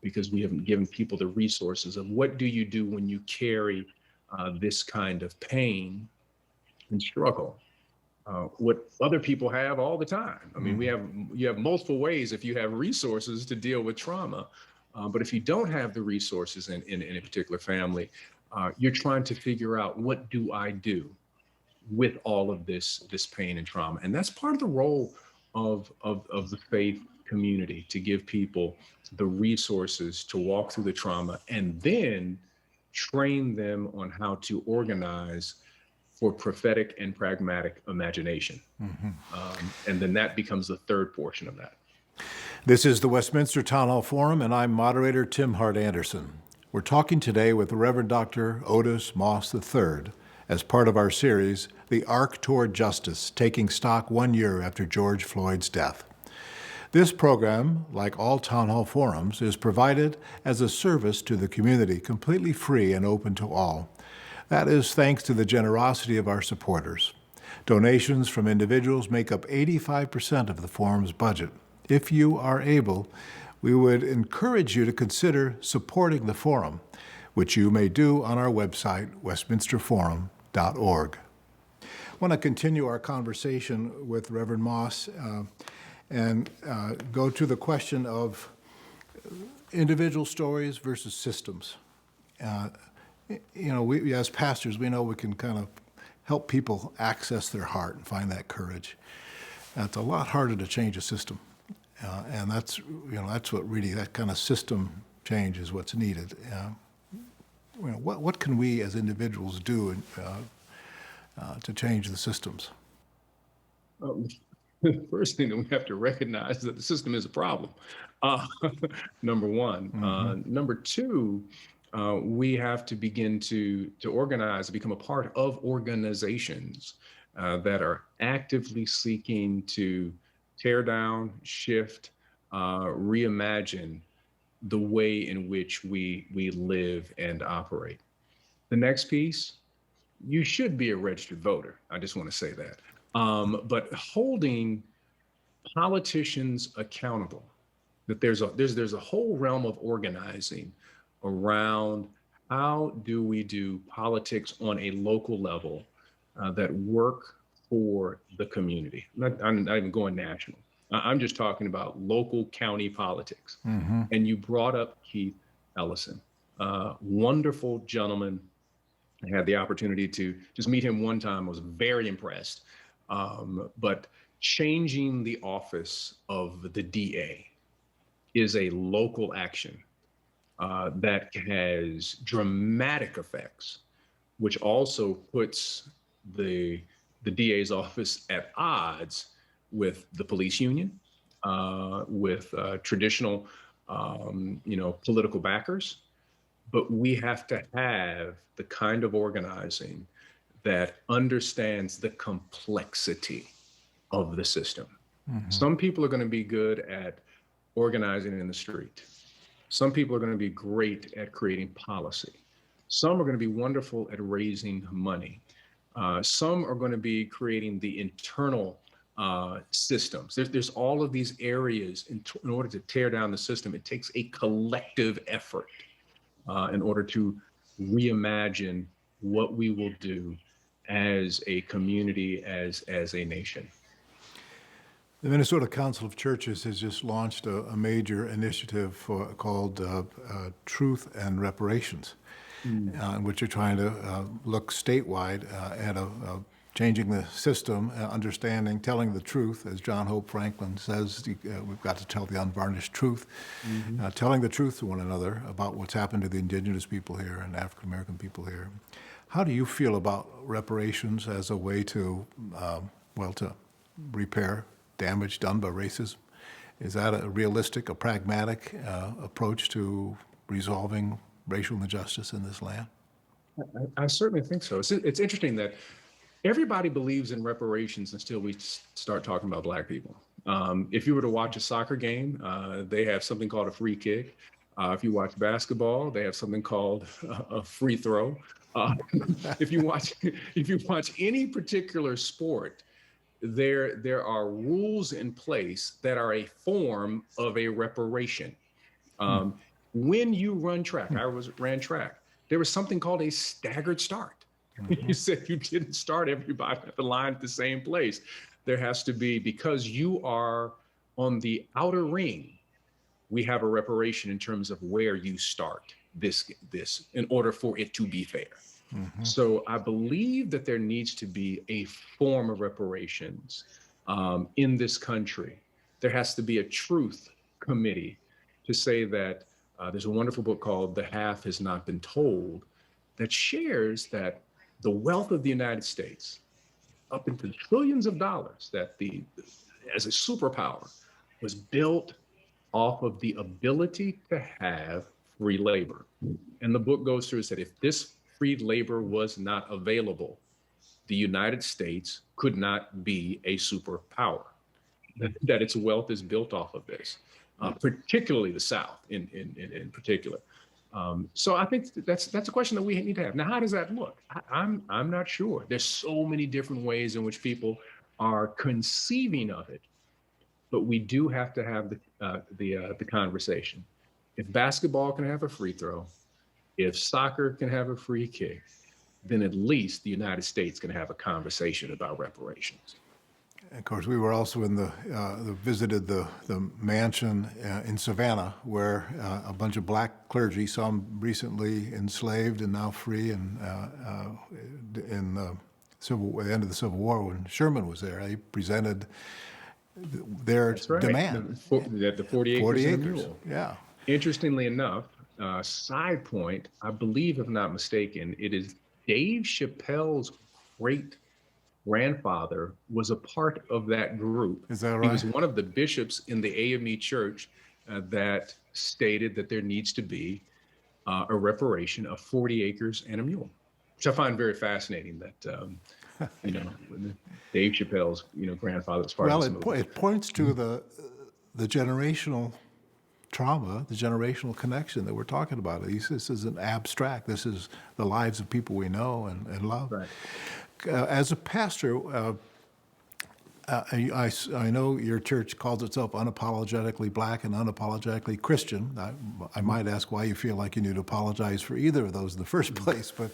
because we haven't given people the resources of what do you do when you carry this kind of pain and struggle. What other people have all the time. I mean, you have multiple ways if you have resources to deal with trauma. But if you don't have the resources in a particular family, you're trying to figure out, what do I do with all of this pain and trauma? And that's part of the role of the faith community, to give people the resources to walk through the trauma and then train them on how to organize for prophetic and pragmatic imagination. And then that becomes the third portion of that. This is the Westminster Town Hall Forum, and I'm moderator Tim Hart Anderson. We're talking today with the Reverend Dr. Otis Moss III as part of our series, The Arc Toward Justice, taking stock 1 year after George Floyd's death. This program, like all town hall forums, is provided as a service to the community, completely free and open to all. That is thanks to the generosity of our supporters. Donations from individuals make up 85% of the forum's budget. If you are able, we would encourage you to consider supporting the forum, which you may do on our website, westminsterforum.org. I want to continue our conversation with Reverend Moss and go to the question of individual stories versus systems. We as pastors, we know we can kind of help people access their heart and find that courage. It's a lot harder to change a system, and that's what really, that kind of system change is what's needed. What can we as individuals do to change the systems? The first thing that we have to recognize is that the system is a problem. Number one. Number two, we have to begin to organize, become a part of organizations that are actively seeking to tear down, shift, reimagine the way in which we live and operate. The next piece, you should be a registered voter. I just want to say that. But holding politicians accountable, that there's a whole realm of organizing around how do we do politics on a local level that work for the community. I'm not even going national. I'm just talking about local county politics. And you brought up Keith Ellison, wonderful gentleman. I had the opportunity to just meet him one time. I was very impressed. But changing the office of the DA is a local action that has dramatic effects, which also puts the DA's office at odds with the police union, with traditional, political backers. But we have to have the kind of organizing that understands the complexity of the system. Some people are going to be good at organizing in the street. Some people are going to be great at creating policy. Some are going to be wonderful at raising money. Some are going to be creating the internal systems. There's all of these areas. In order to tear down the system, it takes a collective effort in order to reimagine what we will do as a community, as a nation. The Minnesota Council of Churches has just launched a major initiative called Truth and Reparations, in which you're trying to look statewide at changing the system, understanding, telling the truth, as John Hope Franklin says, we've got to tell the unvarnished truth, telling the truth to one another about what's happened to the indigenous people here and African American people here. How do you feel about reparations as a way to, to repair damage done by racism? Is that a realistic, a pragmatic approach to resolving racial injustice in this land? I certainly think so. It's interesting that everybody believes in reparations until we start talking about Black people. If you were to watch a soccer game, they have something called a free kick. If you watch basketball, they have something called a free throw. If you watch any particular sport, there are rules in place that are a form of a reparation. When you run track, ran track, there was something called a staggered start. You said you didn't start everybody at the line at the same place. There has to be, because you are on the outer ring, we have a reparation in terms of where you start this in order for it to be fair. So I believe that there needs to be a form of reparations in this country. There has to be a truth committee to say that there's a wonderful book called The Half Has Not Been Told that shares that the wealth of the United States, up into trillions of dollars, that as a superpower, was built off of the ability to have free labor. And the book goes through and said, if this free labor was not available, the United States could not be a superpower. That its wealth is built off of this, particularly the South in particular. So I think that's a question that we need to have. Now, how does that look? I'm not sure. There's so many different ways in which people are conceiving of it, but we do have to have the conversation. If basketball can have a free throw, if soccer can have a free kick, then at least the United States can have a conversation about reparations. Of course, we were also visited the mansion in Savannah, where a bunch of black clergy, some recently enslaved and now free, and in the end of the Civil War, when Sherman was there, they presented their demand. The 40 acres. 40 and a acres. mule. Yeah. Interestingly enough, side point, I believe, if not mistaken, it is Dave Chappelle's great grandfather was a part of that group. Is that right? He was one of the bishops in the AME church that stated that there needs to be a reparation of 40 acres and a mule, which I find very fascinating that, Dave Chappelle's, grandfather was part of this movement. It points to the generational trauma, the generational connection that we're talking about. This isn't abstract. This is the lives of people we know and love. Right. As a pastor, I know your church calls itself unapologetically black and unapologetically Christian. I might ask why you feel like you need to apologize for either of those in the first place, but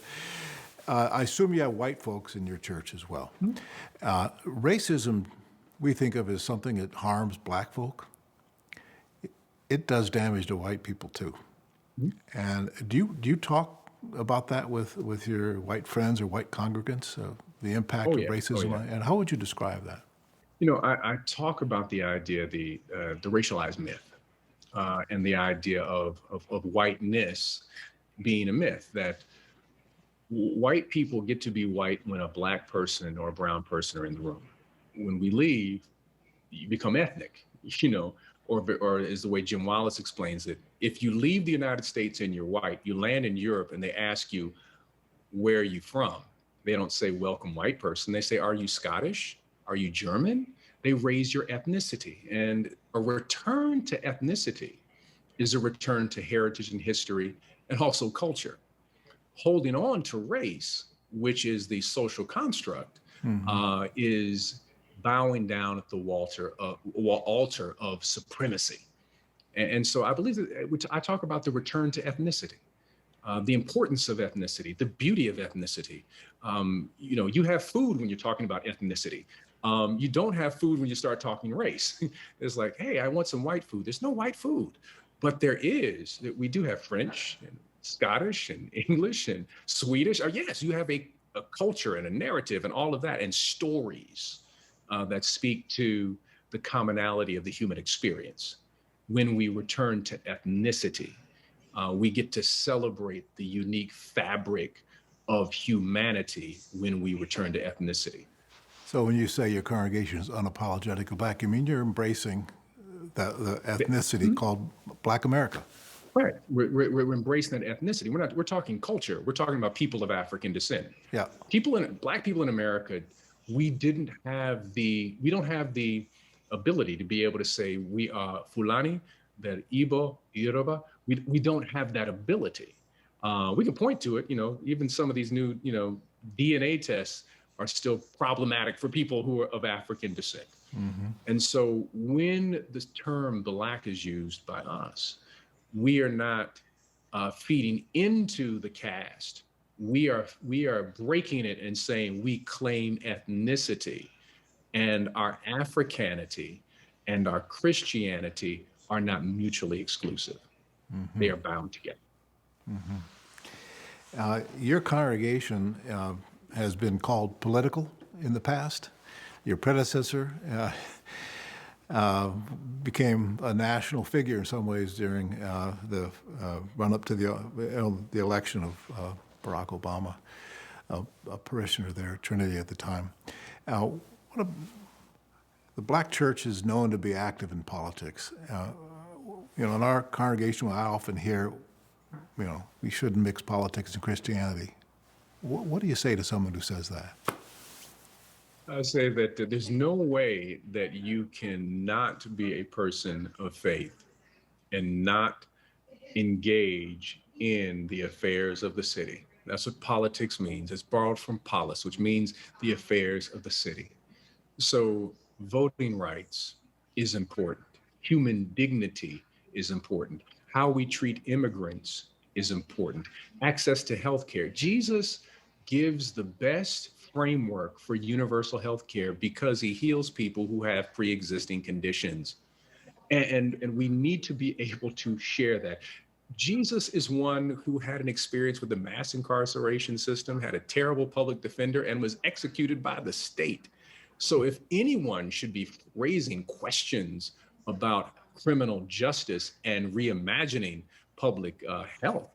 I assume you have white folks in your church as well. Racism, we think of as something that harms black folk. It does damage to white people too. And do you talk about that with your white friends or white congregants, the impact of racism? And how would you describe that? I talk about the idea, the racialized myth, and the idea of whiteness being a myth, that white people get to be white when a black person or a brown person are in the room. When we leave, you become ethnic, or is the way Jim Wallace explains it. If you leave the United States and you're white, you land in Europe and they ask you, where are you from? They don't say, welcome, white person. They say, are you Scottish? Are you German? They raise your ethnicity. And a return to ethnicity is a return to heritage and history and also culture. Holding on to race, which is the social construct, is bowing down at the altar of supremacy. And so I believe that I talk about the return to ethnicity, the importance of ethnicity, the beauty of ethnicity. You have food when you're talking about ethnicity. You don't have food when you start talking race. It's like, hey, I want some white food. There's no white food, but there is. We do have French and Scottish and English and Swedish. Yes, you have a culture and a narrative and all of that, and stories that speak to the commonality of the human experience. When we return to ethnicity, we get to celebrate the unique fabric of humanity when we return to ethnicity. So when you say your congregation is unapologetically black, you mean you're embracing the ethnicity called Black America? Right. We're embracing that ethnicity. We're talking culture. We're talking about people of African descent. Yeah. Black people in America, we don't have the ability to be able to say we are Fulani, that Igbo, Yoruba. We don't have that ability. We can point to it. Even some of these new DNA tests are still problematic for people who are of African descent. And so when the term black is used by us, we are not feeding into the caste. We are breaking it and saying we claim ethnicity, and our Africanity and our Christianity are not mutually exclusive. Mm-hmm. They are bound together. Mm-hmm. Your congregation has been called political in the past. Your predecessor became a national figure in some ways during the run-up to the election of Barack Obama, a parishioner there at Trinity at the time. The Black church is known to be active in politics. In our congregation, I often hear, we shouldn't mix politics and Christianity. What do you say to someone who says that? I say that there's no way that you cannot be a person of faith and not engage in the affairs of the city. That's what politics means. It's borrowed from polis, which means the affairs of the city. So voting rights is important. Human dignity is important. How we treat immigrants is important. Access to healthcare. Jesus gives the best framework for universal healthcare because he heals people who have pre-existing conditions. And we need to be able to share that. Jesus is one who had an experience with the mass incarceration system, had a terrible public defender, and was executed by the state. So if anyone should be raising questions about criminal justice and reimagining public health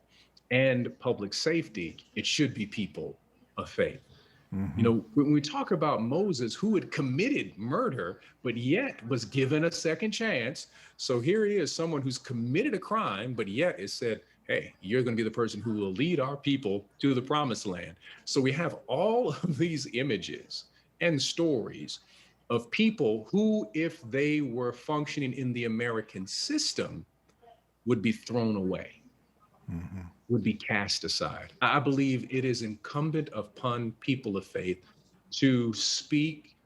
and public safety, it should be people of faith. Mm-hmm. When we talk about Moses, who had committed murder, but yet was given a second chance. So here he is, someone who's committed a crime, but yet it said, hey, you're going to be the person who will lead our people to the promised land. So we have all of these images and stories of people who, if they were functioning in the American system, would be thrown away. Mm-hmm. Would be cast aside. I believe it is incumbent upon people of faith to speak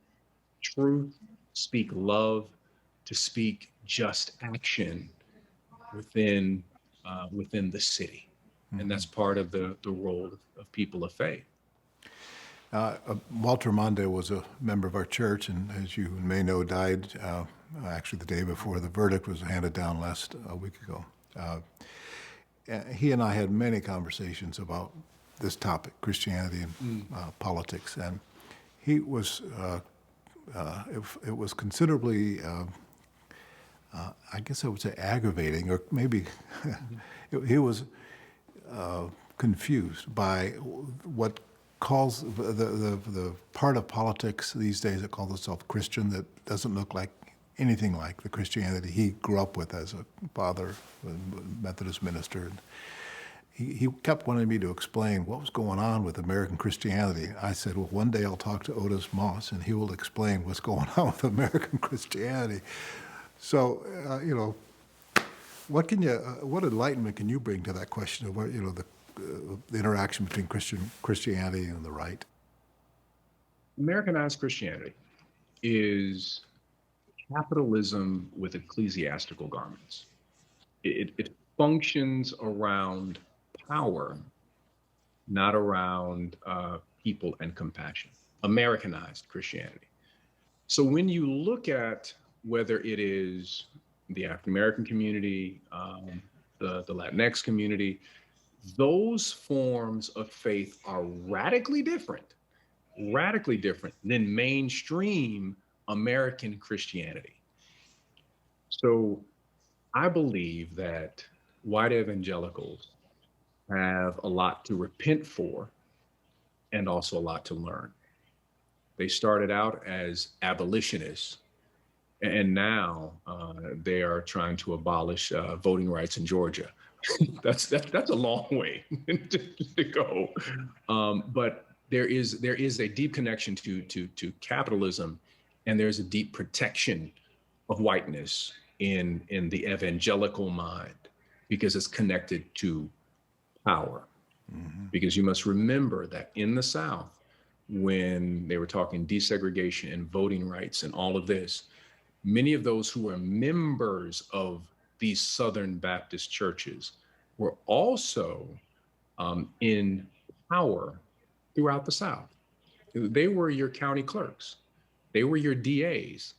truth, speak love, to speak just action within the city. Mm-hmm. And that's part of the role of people of faith. Walter Monde was a member of our church, and as you may know, died actually the day before the verdict was handed down a week ago. He and I had many conversations about this topic, Christianity and politics, and he was, it was considerably, I guess I would say aggravating, or maybe he was confused by what calls the part of politics these days that calls itself Christian that doesn't look like anything like the Christianity he grew up with as a father, a Methodist minister. And he kept wanting me to explain what was going on with American Christianity. I said, well, one day I'll talk to Otis Moss and he will explain what's going on with American Christianity. So, what enlightenment can you bring to that question of what, the interaction between Christianity and the right? Americanized Christianity is capitalism with ecclesiastical garments. It functions around power, not around people and compassion. Americanized Christianity. So when you look at whether it is the African American community, the Latinx community, those forms of faith are radically different than mainstream American Christianity. So I believe that white evangelicals have a lot to repent for and also a lot to learn. They started out as abolitionists, and now they are trying to abolish voting rights in Georgia. That's a long way to go. But there is a deep connection to capitalism, and there's a deep protection of whiteness in the evangelical mind because it's connected to power. Mm-hmm. Because you must remember that in the South, when they were talking desegregation and voting rights and all of this, many of those who were members of these Southern Baptist churches were also in power throughout the South. They were your county clerks. They were your DAs.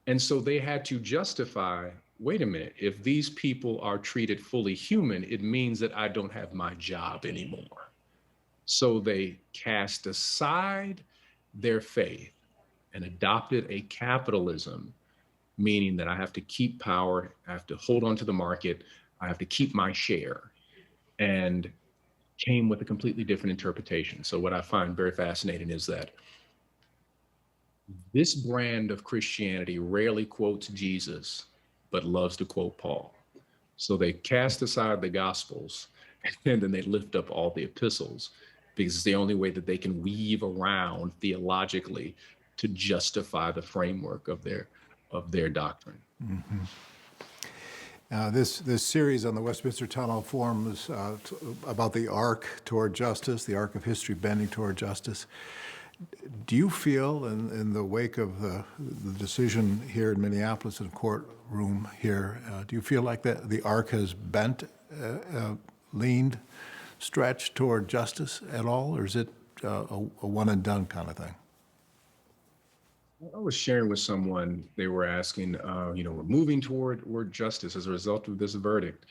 And so they had to justify, wait a minute, if these people are treated fully human, it means that I don't have my job anymore. So they cast aside their faith and adopted a capitalism, meaning that I have to keep power, I have to hold on to the market, I have to keep my share, and came with a completely different interpretation. So what I find very fascinating is that this brand of Christianity rarely quotes Jesus, but loves to quote Paul. So they cast aside the Gospels and then they lift up all the epistles because it's the only way that they can weave around theologically to justify the framework of their doctrine. Mm-hmm. This series on the Westminster Town Hall Forum is about the arc toward justice, the arc of history bending toward justice. Do you feel, in the wake of the decision here in Minneapolis in the courtroom here, do you feel like the arc has bent, leaned, stretched toward justice at all, or is it a one and done kind of thing? I was sharing with someone, they were asking, we're moving toward justice as a result of this verdict.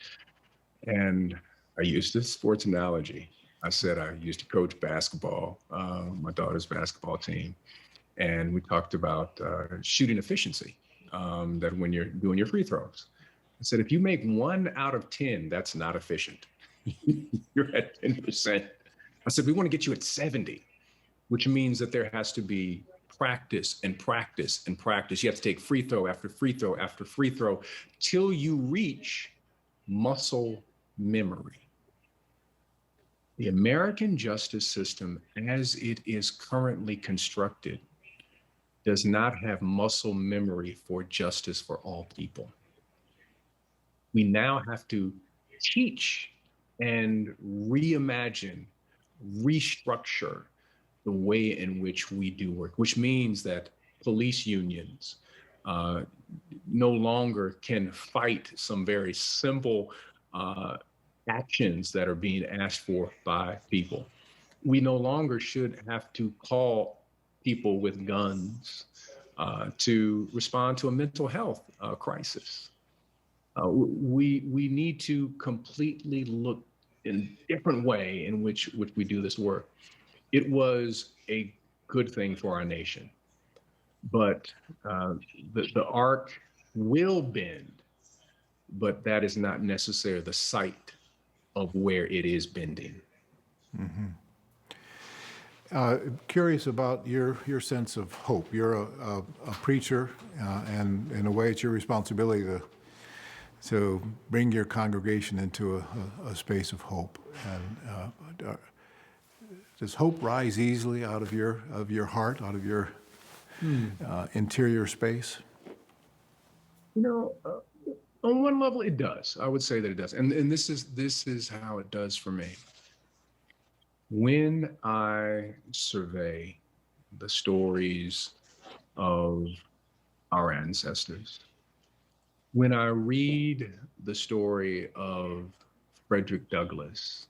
And I used this sports analogy. I said I used to coach basketball, my daughter's basketball team. And we talked about shooting efficiency, that when you're doing your free throws. I said, if you make 1 out of 10, that's not efficient. You're at 10%. I said, we want to get you at 70, which means that there has to be practice and practice and practice. You have to take free throw after free throw after free throw till you reach muscle memory. The American justice system, as it is currently constructed, does not have muscle memory for justice for all people. We now have to teach and reimagine, restructure the way in which we do work, which means that police unions no longer can fight some very simple actions that are being asked for by people. We no longer should have to call people with guns to respond to a mental health crisis. We need to completely look in a different way in which we do this work. It was a good thing for our nation, but the arc will bend, but that is not necessarily the site of where it is bending. Mm-hmm. Curious about your sense of hope. You're a preacher, and in a way it's your responsibility to bring your congregation into a space of hope. And does hope rise easily out of your heart, out of your interior space? On one level, it does. I would say that it does, and this is how it does for me. When I survey the stories of our ancestors, when I read the story of Frederick Douglass,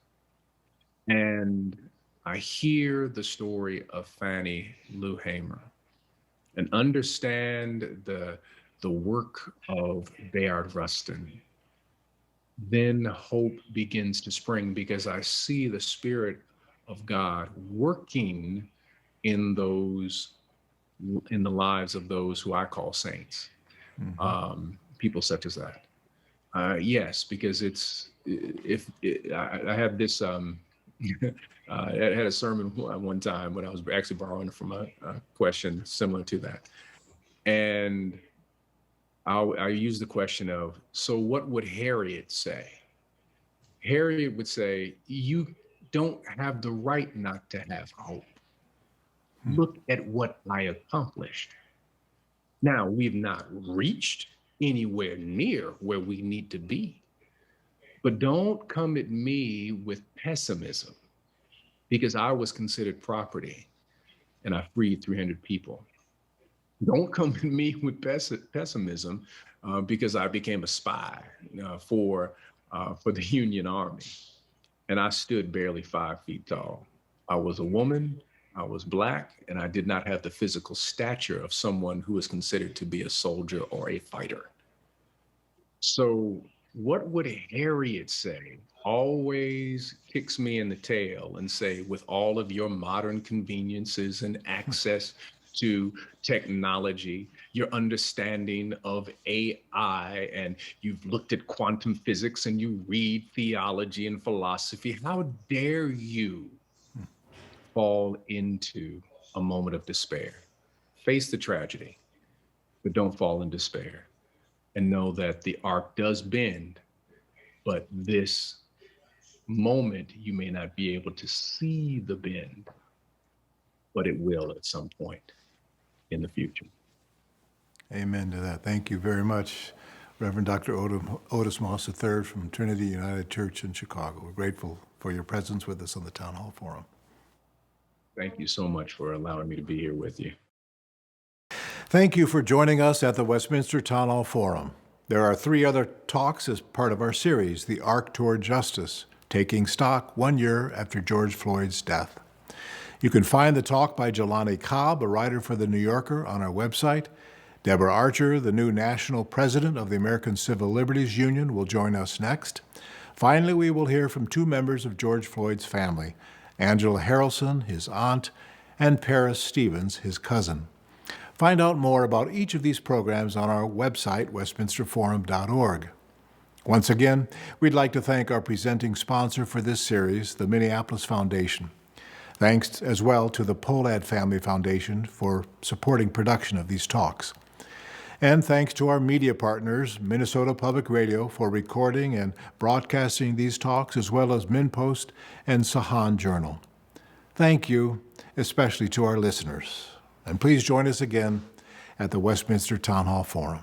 and I hear the story of Fannie Lou Hamer, and understand the work of Bayard Rustin, then hope begins to spring, because I see the Spirit of God working in the lives of those who I call saints, people such as that. Yes, because I had this. I had a sermon one time when I was actually borrowing from a question similar to that, and I used the question of, so what would Harriet say? Harriet would say, you don't have the right not to have hope. Look at what I accomplished. Now, we've not reached anywhere near where we need to be, but don't come at me with pessimism, because I was considered property and I freed 300 people. Don't come at me with pessimism because I became a spy for for the Union Army. And I stood barely 5 feet tall. I was a woman, I was Black, and I did not have the physical stature of someone who is considered to be a soldier or a fighter. So what would Harriet say? Always kicks me in the tail and say, with all of your modern conveniences and access to technology, your understanding of AI, and you've looked at quantum physics and you read theology and philosophy, how dare you fall into a moment of despair? Face the tragedy, but don't fall in despair. And know that the arc does bend, but this moment you may not be able to see the bend, but it will at some point in the future. Amen to that. Thank you very much, Reverend Dr. Otis Moss III from Trinity United Church in Chicago. We're grateful for your presence with us on the Town Hall Forum. Thank you so much for allowing me to be here with you. Thank you for joining us at the Westminster Town Hall Forum. There are 3 other talks as part of our series, The Arc Toward Justice, Taking Stock 1 year after George Floyd's death. You can find the talk by Jelani Cobb, a writer for The New Yorker, on our website. Deborah Archer, the new national president of the American Civil Liberties Union, will join us next. Finally, we will hear from 2 members of George Floyd's family, Angela Harrelson, his aunt, and Paris Stevens, his cousin. Find out more about each of these programs on our website, westminsterforum.org. Once again, we'd like to thank our presenting sponsor for this series, the Minneapolis Foundation. Thanks as well to the Polad Family Foundation for supporting production of these talks. And thanks to our media partners, Minnesota Public Radio, for recording and broadcasting these talks, as well as MinnPost and Sahan Journal. Thank you, especially to our listeners. And please join us again at the Westminster Town Hall Forum.